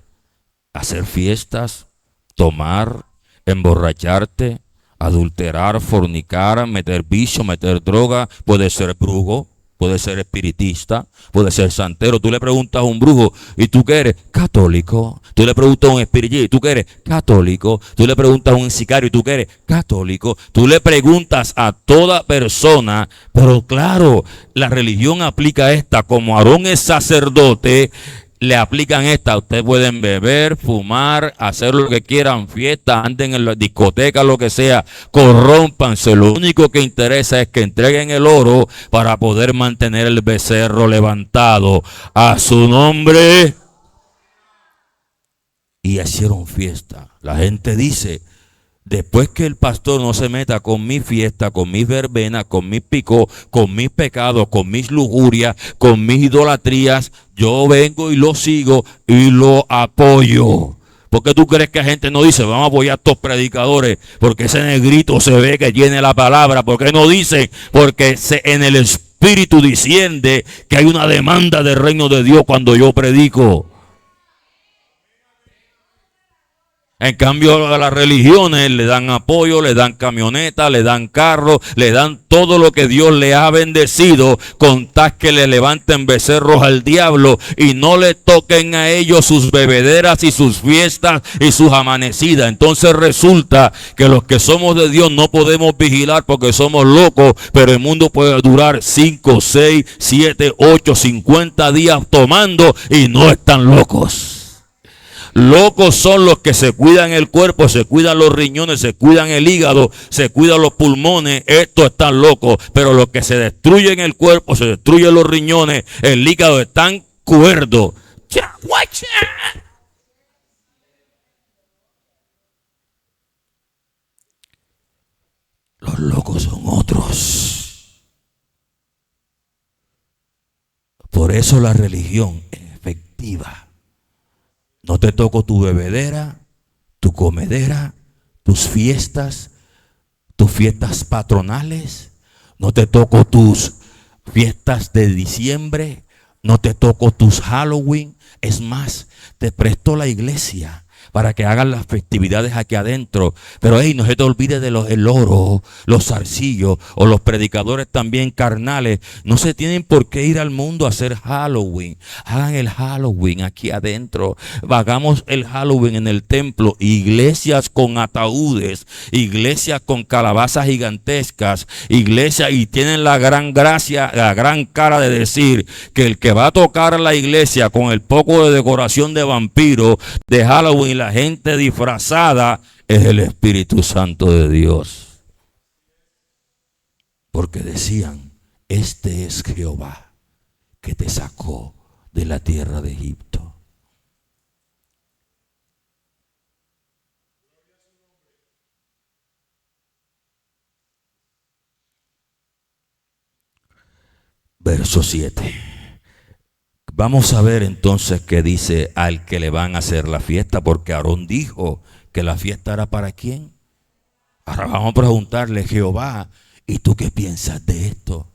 hacer fiestas, tomar, emborracharte, adulterar, fornicar, meter vicio, meter droga. Puede ser brujo, puede ser espiritista, puede ser santero. Tú le preguntas a un brujo, ¿y tú qué eres? Católico. Tú le preguntas a un espiritista, ¿y tú qué eres? Católico. Tú le preguntas a un sicario, ¿y tú qué eres? Católico. Tú le preguntas a toda persona, pero claro, la religión aplica esta. Como Aarón es sacerdote, le aplican esta. Ustedes pueden beber, fumar, hacer lo que quieran, fiesta, anden en la discoteca, lo que sea, corrómpanse. Lo único que interesa es que entreguen el oro para poder mantener el becerro levantado a su nombre. Y hicieron fiesta. La gente dice: después que el pastor no se meta con mi fiesta, con mis verbenas, con mis picos, con mis pecados, con mis lujurias, con mis idolatrías, yo vengo y lo sigo y lo apoyo. ¿Por qué tú crees que la gente no dice: vamos a apoyar a estos predicadores? Porque ese negrito se ve que tiene la palabra. ¿Por qué no dicen? Porque en el Espíritu desciende que hay una demanda del reino de Dios cuando yo predico. En cambio, a las religiones le dan apoyo, le dan camionetas, le dan carros, le dan todo lo que Dios le ha bendecido, con tal que le levanten becerros al diablo y no le toquen a ellos sus bebederas y sus fiestas y sus amanecidas. Entonces resulta que los que somos de Dios no podemos vigilar porque somos locos, pero el mundo puede durar 5, 6, 7, 8, 50 días tomando y no están locos. Locos son los que se cuidan el cuerpo, se cuidan los riñones, se cuidan el hígado, se cuidan los pulmones. Estos están locos. Pero los que se destruyen el cuerpo, se destruyen los riñones, el hígado, están cuerdos. Los locos son otros. Por eso la religión es efectiva. No te toco tu bebedera, tu comedera, tus fiestas patronales. No te toco tus fiestas de diciembre. No te toco tus Halloween. Es más, te presto la iglesia para que hagan las festividades aquí adentro. Pero no se te olvide de el oro, los zarcillos o los predicadores también carnales. No se tienen por qué ir al mundo a hacer Halloween. Hagan el Halloween aquí adentro. Hagamos el Halloween en el templo. Iglesias con ataúdes, iglesias con calabazas gigantescas, iglesias, y tienen la gran gracia, la gran cara de decir que el que va a tocar la iglesia con el poco de decoración de vampiro de Halloween, la gente disfrazada, es el Espíritu Santo de Dios. Porque decían: este es Jehová que te sacó de la tierra de Egipto. Verso 7. Vamos a ver entonces qué dice al que le van a hacer la fiesta, porque Aarón dijo que la fiesta era para quién. Ahora vamos a preguntarle: Jehová, ¿y tú qué piensas de esto?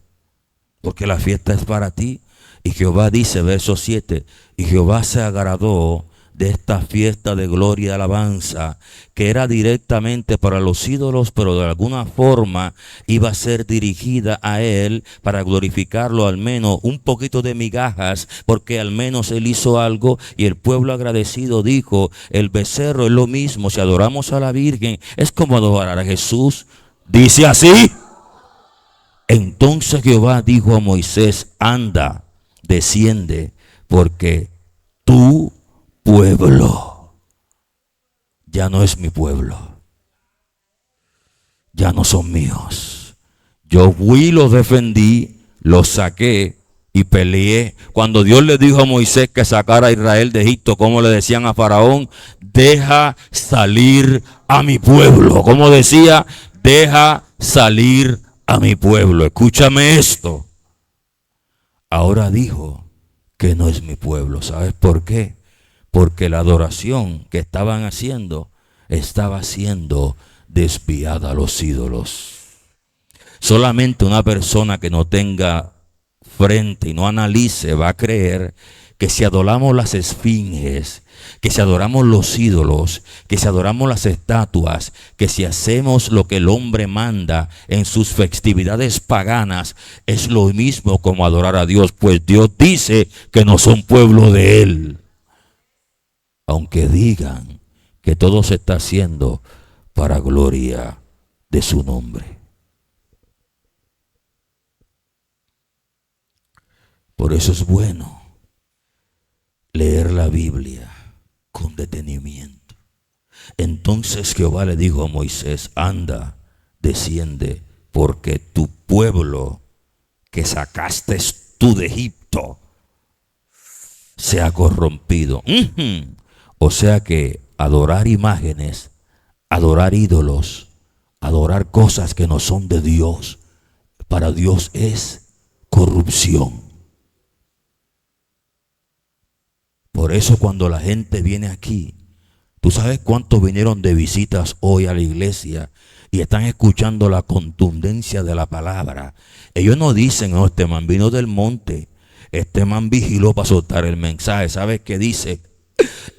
Porque la fiesta es para ti. Y Jehová dice, verso 7, y Jehová se agradó de esta fiesta de gloria y alabanza, que era directamente para los ídolos, pero de alguna forma iba a ser dirigida a él para glorificarlo, al menos un poquito de migajas, porque al menos él hizo algo. Y el pueblo agradecido dijo: el becerro es lo mismo, si adoramos a la Virgen es como adorar a Jesús. Dice así. Entonces Jehová dijo a Moisés: anda, desciende, porque tu pueblo ya no es mi pueblo, ya no son míos. Yo fui, los defendí, los saqué y peleé. Cuando Dios le dijo a Moisés que sacara a Israel de Egipto, como le decían a Faraón: deja salir a mi pueblo. Como decía: deja salir a mi pueblo. Escúchame esto. Ahora dijo que no es mi pueblo. ¿Sabes por qué? Porque la adoración que estaban haciendo estaba siendo desviada a los ídolos. Solamente una persona que no tenga frente y no analice va a creer que si adoramos las esfinges, que si adoramos los ídolos, que si adoramos las estatuas, que si hacemos lo que el hombre manda en sus festividades paganas, es lo mismo como adorar a Dios, pues Dios dice que no son pueblo de Él. Aunque digan que todo se está haciendo para gloria de su nombre. Por eso es bueno leer la Biblia con detenimiento. Entonces Jehová le dijo a Moisés: anda, desciende, porque tu pueblo que sacaste tú de Egipto se ha corrompido. O sea que adorar imágenes, adorar ídolos, adorar cosas que no son de Dios, para Dios es corrupción. Por eso cuando la gente viene aquí, ¿tú sabes cuántos vinieron de visitas hoy a la iglesia y están escuchando la contundencia de la palabra? Ellos no dicen: oh, este man vino del monte, este man vigiló para soltar el mensaje. ¿Sabes qué dice?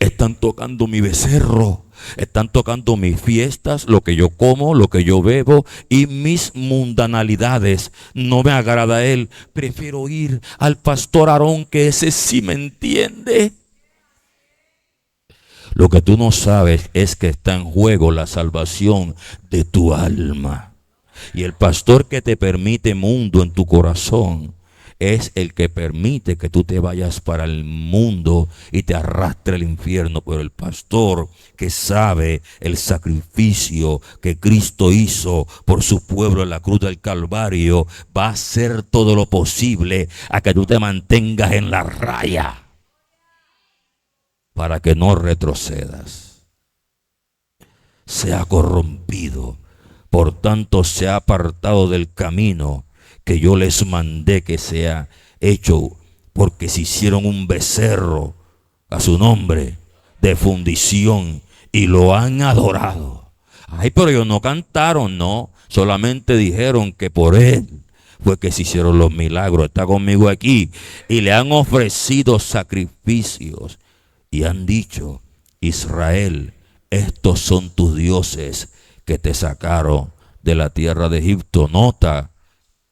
Están tocando mi becerro, están tocando mis fiestas, lo que yo como, lo que yo bebo y mis mundanalidades. No me agrada a él. Prefiero ir al pastor Aarón, que ese sí me entiende. Lo que tú no sabes es que está en juego la salvación de tu alma. Y el pastor que te permite mundo en tu corazón es el que permite que tú te vayas para el mundo y te arrastre al infierno. Pero el pastor que sabe el sacrificio que Cristo hizo por su pueblo en la cruz del Calvario, va a hacer todo lo posible a que tú te mantengas en la raya, para que no retrocedas. Se ha corrompido, por tanto se ha apartado del camino que yo les mandé que sea hecho, porque se hicieron un becerro a su nombre de fundición y lo han adorado. Ay, pero ellos no cantaron, no, solamente dijeron que por él fue que se hicieron los milagros. Está conmigo aquí. Y le han ofrecido sacrificios y han dicho: Israel, estos son tus dioses que te sacaron de la tierra de Egipto. Nota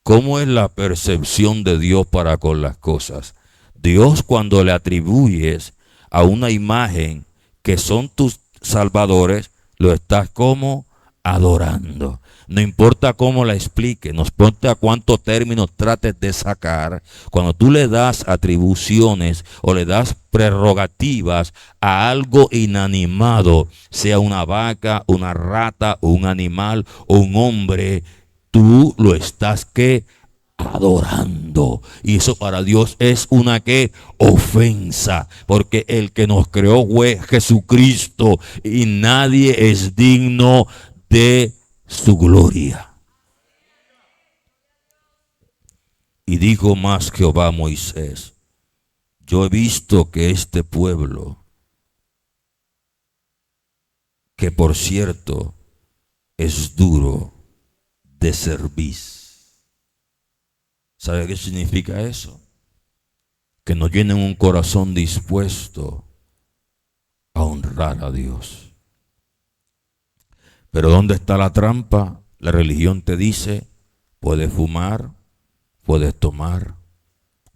cómo es la percepción de Dios para con las cosas. Dios, cuando le atribuyes a una imagen que son tus salvadores, lo estás como adorando. No importa cómo la explique, no importa cuántos términos trates de sacar, cuando tú le das atribuciones o le das prerrogativas a algo inanimado, sea una vaca, una rata, un animal o un hombre, tú lo estás adorando. Y eso para Dios es una ofensa, porque el que nos creó fue Jesucristo y nadie es digno de su gloria. Y dijo más Jehová a Moisés: yo he visto que este pueblo, que por cierto es duro de cerviz. ¿Sabe qué significa eso? Que no tienen un corazón dispuesto a honrar a Dios. Pero ¿dónde está la trampa? La religión te dice: puedes fumar, puedes tomar,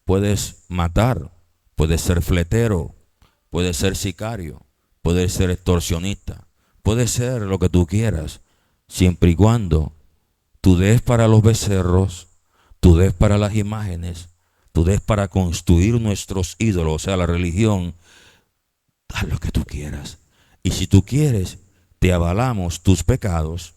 puedes matar, puedes ser fletero, puedes ser sicario, puedes ser extorsionista, puedes ser lo que tú quieras, siempre y cuando tú des para los becerros, tú des para las imágenes, tú des para construir nuestros ídolos, o sea, la religión. Haz lo que tú quieras. Y si tú quieres, te avalamos tus pecados,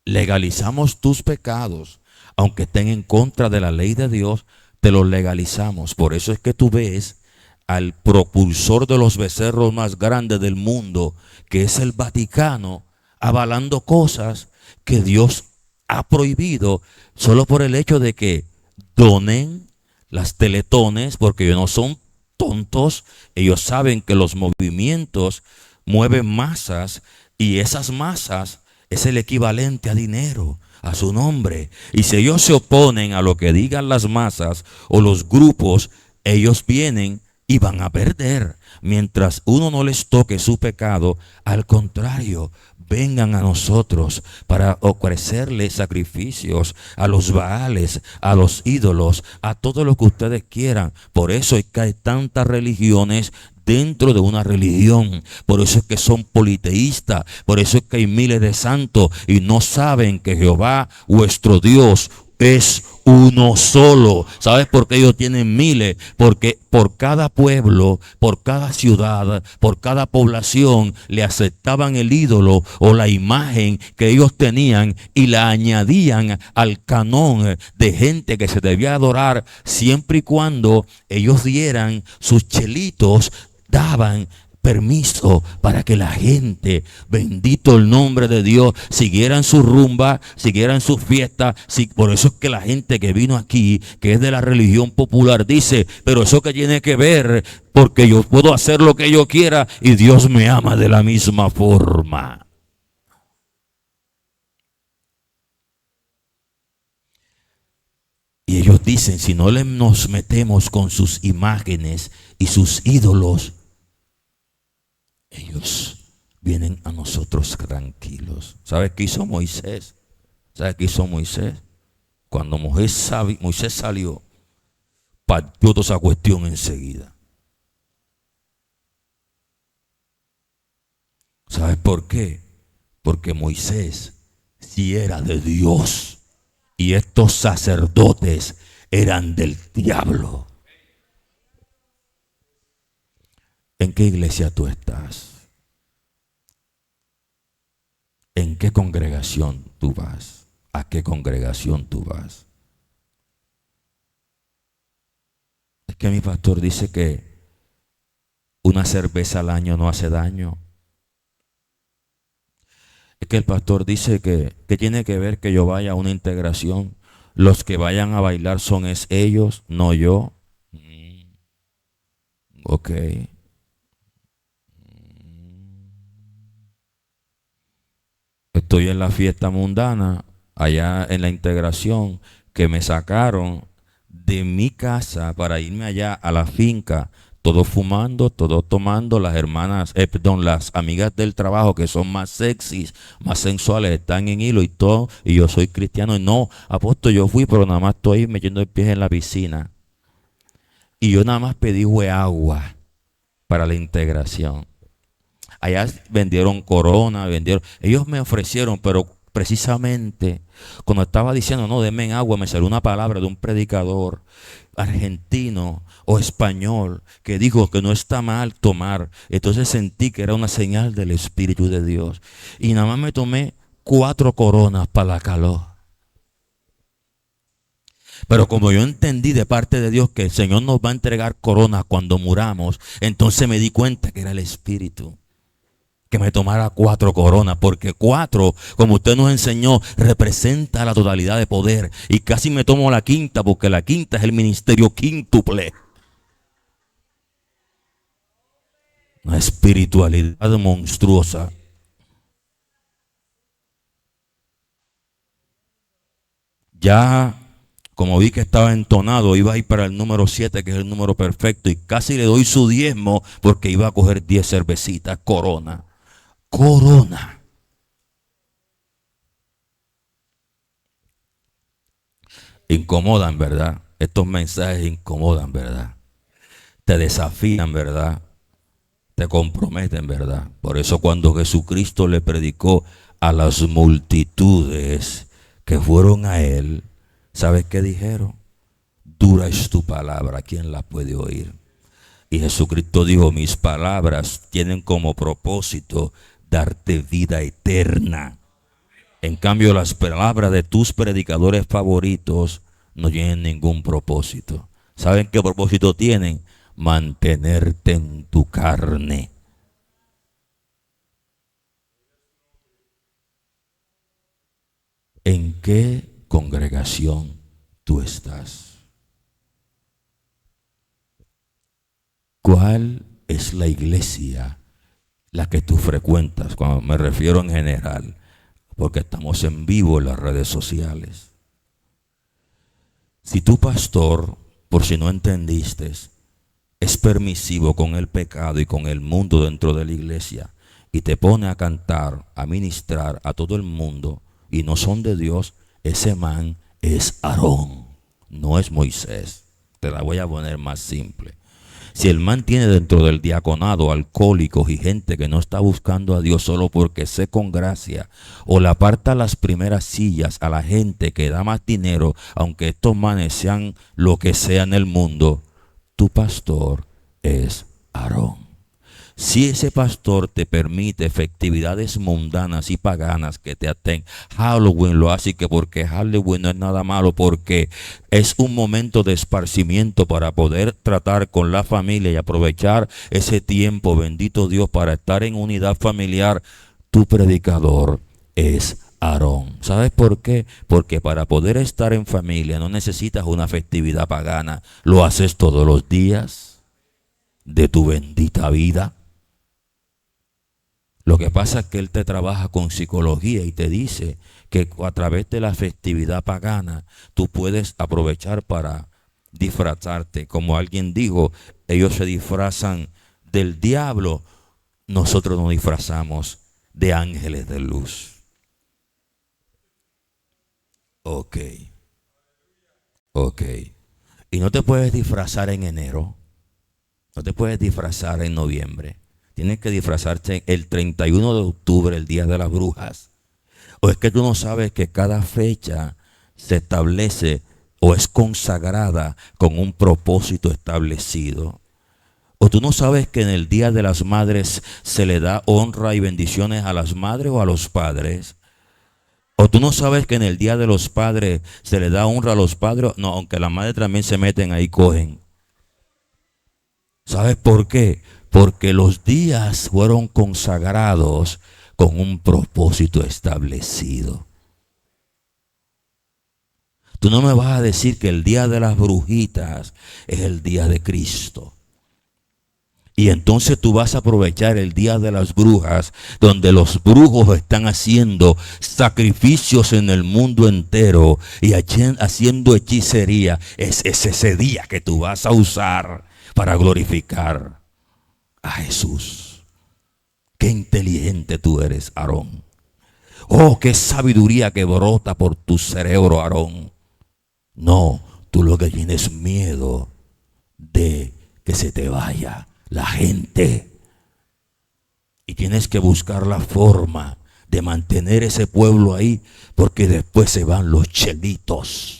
legalizamos tus pecados, aunque estén en contra de la ley de Dios, te los legalizamos. Por eso es que tú ves al propulsor de los becerros más grandes del mundo, que es el Vaticano, avalando cosas que Dios ha prohibido solo por el hecho de que donen las teletones, porque ellos no son tontos, ellos saben que los movimientos mueven masas y esas masas es el equivalente a dinero, a su nombre. Y si ellos se oponen a lo que digan las masas o los grupos, ellos vienen y van a perder. Mientras uno no les toque su pecado, al contrario, vengan a nosotros para ofrecerles sacrificios a los baales, a los ídolos, a todo lo que ustedes quieran. Por eso es que hay tantas religiones dentro de una religión. Por eso es que son politeístas. Por eso es que hay miles de santos y no saben que Jehová, vuestro Dios, es uno solo. ¿Sabes por qué ellos tienen miles? Porque por cada pueblo, por cada ciudad, por cada población le aceptaban el ídolo o la imagen que ellos tenían y la añadían al canón de gente que se debía adorar, siempre y cuando ellos dieran sus chelitos, daban permiso para que la gente, bendito el nombre de Dios, siguieran su rumba, siguieran su fiesta. Por eso es que la gente que vino aquí, que es de la religión popular, dice, pero eso que tiene que ver, porque yo puedo hacer lo que yo quiera y Dios me ama de la misma forma. Y ellos dicen, si no nos metemos con sus imágenes y sus ídolos, ellos vienen a nosotros tranquilos. ¿Sabes qué hizo Moisés? ¿Sabes qué hizo Moisés? Cuando Moisés salió, partió toda esa cuestión enseguida. ¿Sabes por qué? Porque Moisés sí era de Dios y estos sacerdotes eran del diablo. ¿En qué iglesia tú estás? ¿En qué congregación tú vas? ¿A qué congregación tú vas? Es que mi pastor dice que una cerveza al año no hace daño. Es que el pastor dice que tiene que ver que yo vaya a una integración. Los que vayan a bailar son ellos, no yo. Ok. Estoy en la fiesta mundana, allá en la integración, que me sacaron de mi casa para irme allá a la finca, todos fumando, todos tomando. Las hermanas, las amigas del trabajo que son más sexys, más sensuales, están en hilo y todo, y yo soy cristiano. Y no, apóstol, yo fui, pero nada más estoy metiendo el pie en la piscina. Y yo nada más pedí agua para la integración. Allá vendieron corona, ellos me ofrecieron, pero precisamente cuando estaba diciendo, no, denme agua, me salió una palabra de un predicador argentino o español que dijo que no está mal tomar. Entonces sentí que era una señal del Espíritu de Dios. Y nada más me tomé 4 coronas para la calor. Pero como yo entendí de parte de Dios que el Señor nos va a entregar coronas cuando muramos, entonces me di cuenta que era el Espíritu que me tomara 4 coronas, porque 4, como usted nos enseñó, representa la totalidad de poder. Y casi me tomo la quinta, porque la quinta es el ministerio quíntuple. Una espiritualidad monstruosa. Ya, como vi que estaba entonado, iba a ir para el número 7, que es el número perfecto, y casi le doy su diezmo, porque iba a coger 10 cervecitas, corona. Corona. Incomodan, ¿verdad? Estos mensajes incomodan, ¿verdad? Te desafían, ¿verdad? Te comprometen, ¿verdad? Por eso cuando Jesucristo le predicó a las multitudes que fueron a él, ¿sabes qué dijeron? Dura es tu palabra, ¿quién la puede oír? Y Jesucristo dijo, mis palabras tienen como propósito darte vida eterna. En cambio, las palabras de tus predicadores favoritos no tienen ningún propósito. ¿Saben qué propósito tienen? Mantenerte en tu carne. ¿En qué congregación tú estás? ¿Cuál es la iglesia la que tú frecuentas? Cuando me refiero en general, porque estamos en vivo en las redes sociales. Si tu pastor, por si no entendiste, es permisivo con el pecado y con el mundo dentro de la iglesia y te pone a cantar, a ministrar a todo el mundo y no son de Dios, ese man es Aarón, no es Moisés. Te la voy a poner más simple. Si el man tiene dentro del diaconado alcohólicos y gente que no está buscando a Dios solo porque sé con gracia, o le aparta las primeras sillas a la gente que da más dinero, aunque estos manes sean lo que sea en el mundo, tu pastor es Aarón. Si ese pastor te permite festividades mundanas y paganas que te aten, Halloween lo hace, que porque Halloween no es nada malo, porque es un momento de esparcimiento para poder tratar con la familia y aprovechar ese tiempo, bendito Dios, para estar en unidad familiar. Tu predicador es Aarón. ¿Sabes por qué? Porque para poder estar en familia no necesitas una festividad pagana, lo haces todos los días de tu bendita vida. Lo que pasa es que él te trabaja con psicología y te dice que a través de la festividad pagana tú puedes aprovechar para disfrazarte. Como alguien dijo, ellos se disfrazan del diablo, nosotros nos disfrazamos de ángeles de luz. Ok. Y no te puedes disfrazar en enero, no te puedes disfrazar en noviembre. Tienes que disfrazarte el 31 de octubre, el Día de las Brujas. ¿O es que tú no sabes que cada fecha se establece o es consagrada con un propósito establecido? ¿O tú no sabes que en el Día de las Madres se le da honra y bendiciones a las madres o a los padres? ¿O tú no sabes que en el Día de los Padres se le da honra a los padres? No, aunque las madres también se meten ahí, cogen. ¿Sabes por qué? Porque los días fueron consagrados con un propósito establecido. Tú no me vas a decir que el día de las brujitas es el día de Cristo. Y entonces tú vas a aprovechar el día de las brujas, donde los brujos están haciendo sacrificios en el mundo entero y haciendo hechicería. Es ese día que tú vas a usar para glorificar a Jesús. Qué inteligente tú eres, Aarón. Oh, qué sabiduría que brota por tu cerebro, Aarón. No, tú lo que tienes miedo de que se te vaya la gente. Y tienes que buscar la forma de mantener ese pueblo ahí, porque después se van los chelitos.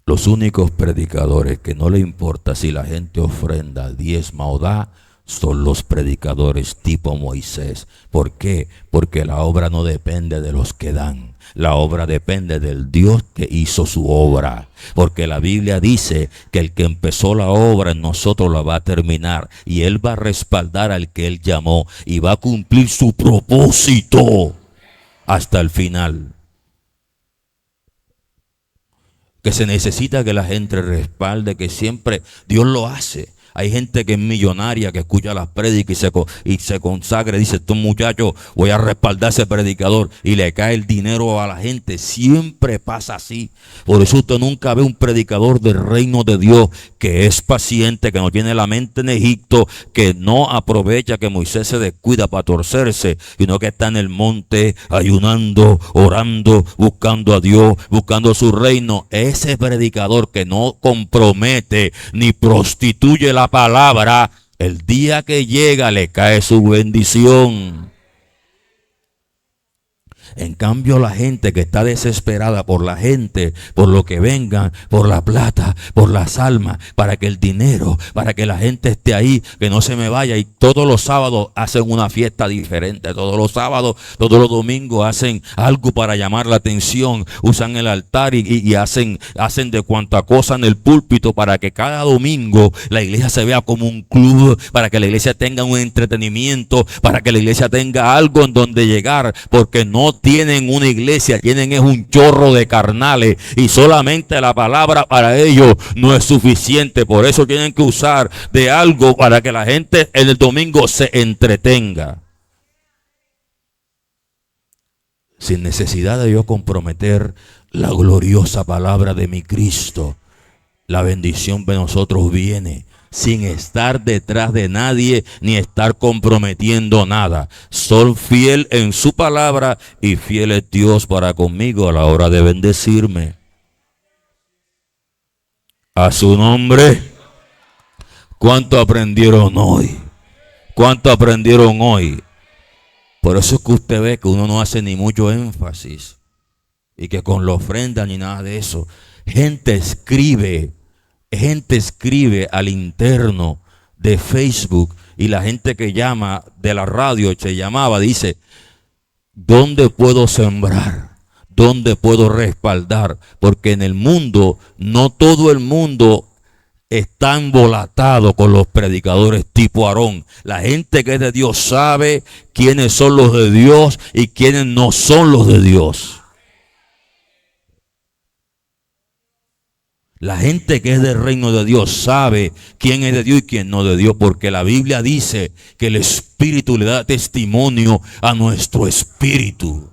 Los únicos predicadores que no le importa si la gente ofrenda, diezma o da, son los predicadores tipo Moisés. ¿Por qué? Porque la obra no depende de los que dan. La obra depende del Dios que hizo su obra. Porque la Biblia dice que el que empezó la obra en nosotros la va a terminar. Y Él va a respaldar al que Él llamó. Y va a cumplir su propósito hasta el final. Que se necesita que la gente respalde, que siempre Dios lo hace. Hay gente que es millonaria, que escucha las prédicas y se consagra y dice, estos muchachos, voy a respaldar a ese predicador, y le cae el dinero a la gente. Siempre pasa así. Por eso usted nunca ve un predicador del reino de Dios que es paciente, que no tiene la mente en Egipto, que no aprovecha que Moisés se descuida para torcerse, sino que está en el monte ayunando, orando, buscando a Dios, buscando su reino. Ese predicador que no compromete ni prostituye la palabra, el día que llega le cae su bendición. En cambio, la gente que está desesperada por la gente, por lo que vengan, por la plata, por las almas, para que el dinero, para que la gente esté ahí, que no se me vaya. Y todos los sábados hacen una fiesta diferente. Todos los sábados, todos los domingos hacen algo para llamar la atención. Usan el altar y hacen de cuanta cosa en el púlpito para que cada domingo la iglesia se vea como un club, para que la iglesia tenga un entretenimiento, para que la iglesia tenga algo en donde llegar, porque no tienen una iglesia, tienen es un chorro de carnales y solamente la palabra para ellos no es suficiente. Por eso tienen que usar de algo para que la gente en el domingo se entretenga, sin necesidad de yo comprometer la gloriosa palabra de mi Cristo. La bendición de nosotros viene sin estar detrás de nadie ni estar comprometiendo nada. Soy fiel en su palabra y fiel es Dios para conmigo a la hora de bendecirme. A su nombre. ¿Cuánto aprendieron hoy? ¿Cuánto aprendieron hoy? Por eso es que usted ve que uno no hace ni mucho énfasis y que con la ofrenda ni nada de eso. Gente escribe al interno de Facebook, y la gente que llama de la radio se llamaba, dice, ¿dónde puedo sembrar? ¿Dónde puedo respaldar? Porque en el mundo, no todo el mundo está embolatado con los predicadores tipo Aarón. La gente que es de Dios sabe quiénes son los de Dios y quiénes no son los de Dios. La gente que es del reino de Dios sabe quién es de Dios y quién no de Dios, porque la Biblia dice que el Espíritu le da testimonio a nuestro espíritu.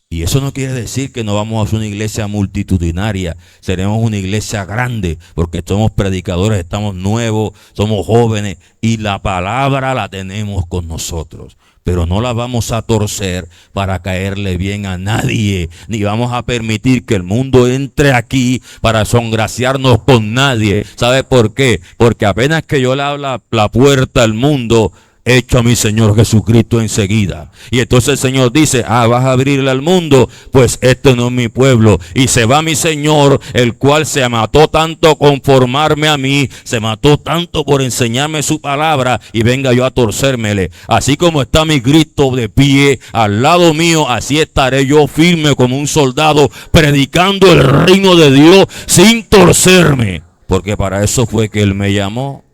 Y eso no quiere decir que no vamos a ser una iglesia multitudinaria. Seremos una iglesia grande porque somos predicadores, estamos nuevos, somos jóvenes y la palabra la tenemos con nosotros. Pero no la vamos a torcer para caerle bien a nadie, ni vamos a permitir que el mundo entre aquí para songraciarnos con nadie. ¿Sabe por qué? Porque apenas que yo le abra la puerta al mundo, echo a mi Señor Jesucristo enseguida. Y entonces el Señor dice, vas a abrirle al mundo, pues este no es mi pueblo. Y se va mi Señor, el cual se mató tanto con formarme a mí, se mató tanto por enseñarme su palabra, y venga yo a torcérmele. Así como está mi Cristo de pie al lado mío, así estaré yo firme como un soldado, predicando el reino de Dios sin torcerme. Porque para eso fue que Él me llamó.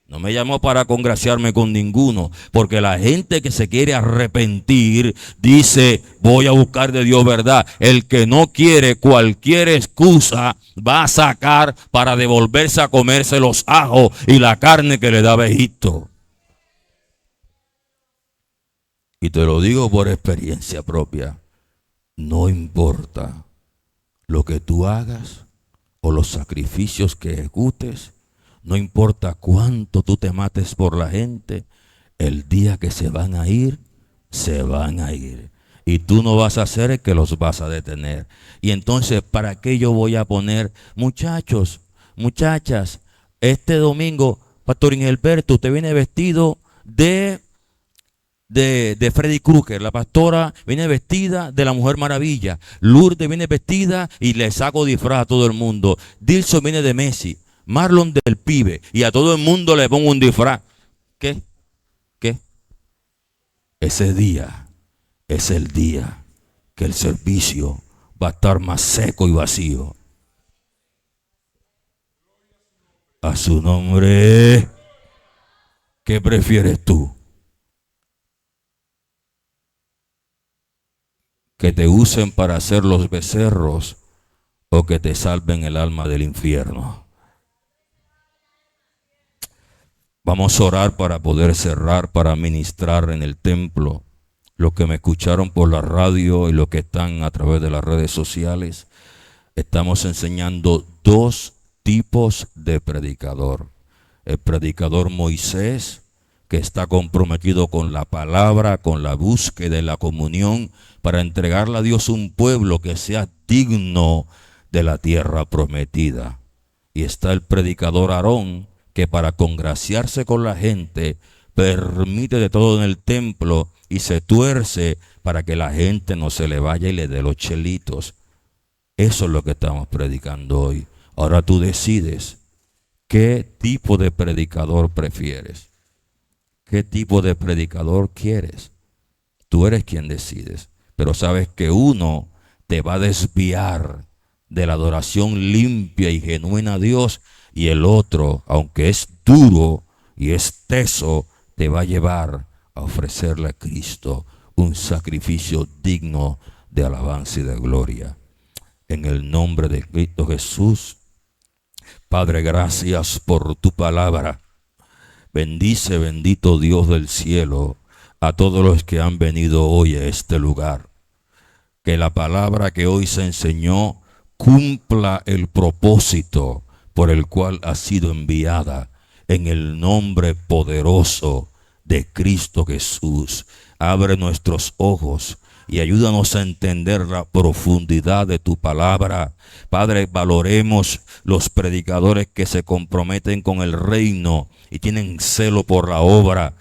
No me llamó para congraciarme con ninguno, porque la gente que se quiere arrepentir dice, voy a buscar de Dios verdad. El que no quiere, cualquier excusa va a sacar para devolverse a comerse los ajos y la carne que le daba Egipto. Y te lo digo por experiencia propia, no importa lo que tú hagas o los sacrificios que ejecutes, no importa cuánto tú te mates por la gente, el día que se van a ir, se van a ir. Y tú no vas a ser el que los vas a detener. Y entonces, ¿para qué yo voy a poner, muchachos, muchachas, este domingo, Pastor Ingelberto, usted viene vestido de Freddy Krueger, la pastora viene vestida de la Mujer Maravilla, Lourdes viene vestida y le saco disfraz a todo el mundo, Dilson viene de Messi, Marlon del Pibe, y a todo el mundo le pongo un disfraz. ¿Qué? Ese día es el día que el servicio va a estar más seco y vacío. A su nombre. ¿Qué prefieres tú? ¿Que te usen para hacer los becerros o que te salven el alma del infierno? Vamos a orar para poder cerrar, para ministrar en el templo. Los que me escucharon por la radio y los que están a través de las redes sociales, estamos enseñando dos tipos de predicador. El predicador Moisés, que está comprometido con la palabra, con la búsqueda de la comunión, para entregarle a Dios un pueblo que sea digno de la tierra prometida. Y está el predicador Aarón, que para congraciarse con la gente permite de todo en el templo y se tuerce para que la gente no se le vaya y le dé los chelitos. Eso es lo que estamos predicando hoy. Ahora tú decides qué tipo de predicador prefieres. ¿Qué tipo de predicador quieres? Tú eres quien decides. Pero sabes que uno te va a desviar de la adoración limpia y genuina a Dios, y el otro, aunque es duro y es teso, te va a llevar a ofrecerle a Cristo un sacrificio digno de alabanza y de gloria. En el nombre de Cristo Jesús, Padre, gracias por tu palabra. Bendice, bendito Dios del cielo, a todos los que han venido hoy a este lugar. Que la palabra que hoy se enseñó cumpla el propósito por el cual ha sido enviada, en el nombre poderoso de Cristo Jesús. Abre nuestros ojos y ayúdanos a entender la profundidad de tu palabra. Padre, valoremos los predicadores que se comprometen con el reino y tienen celo por la obra.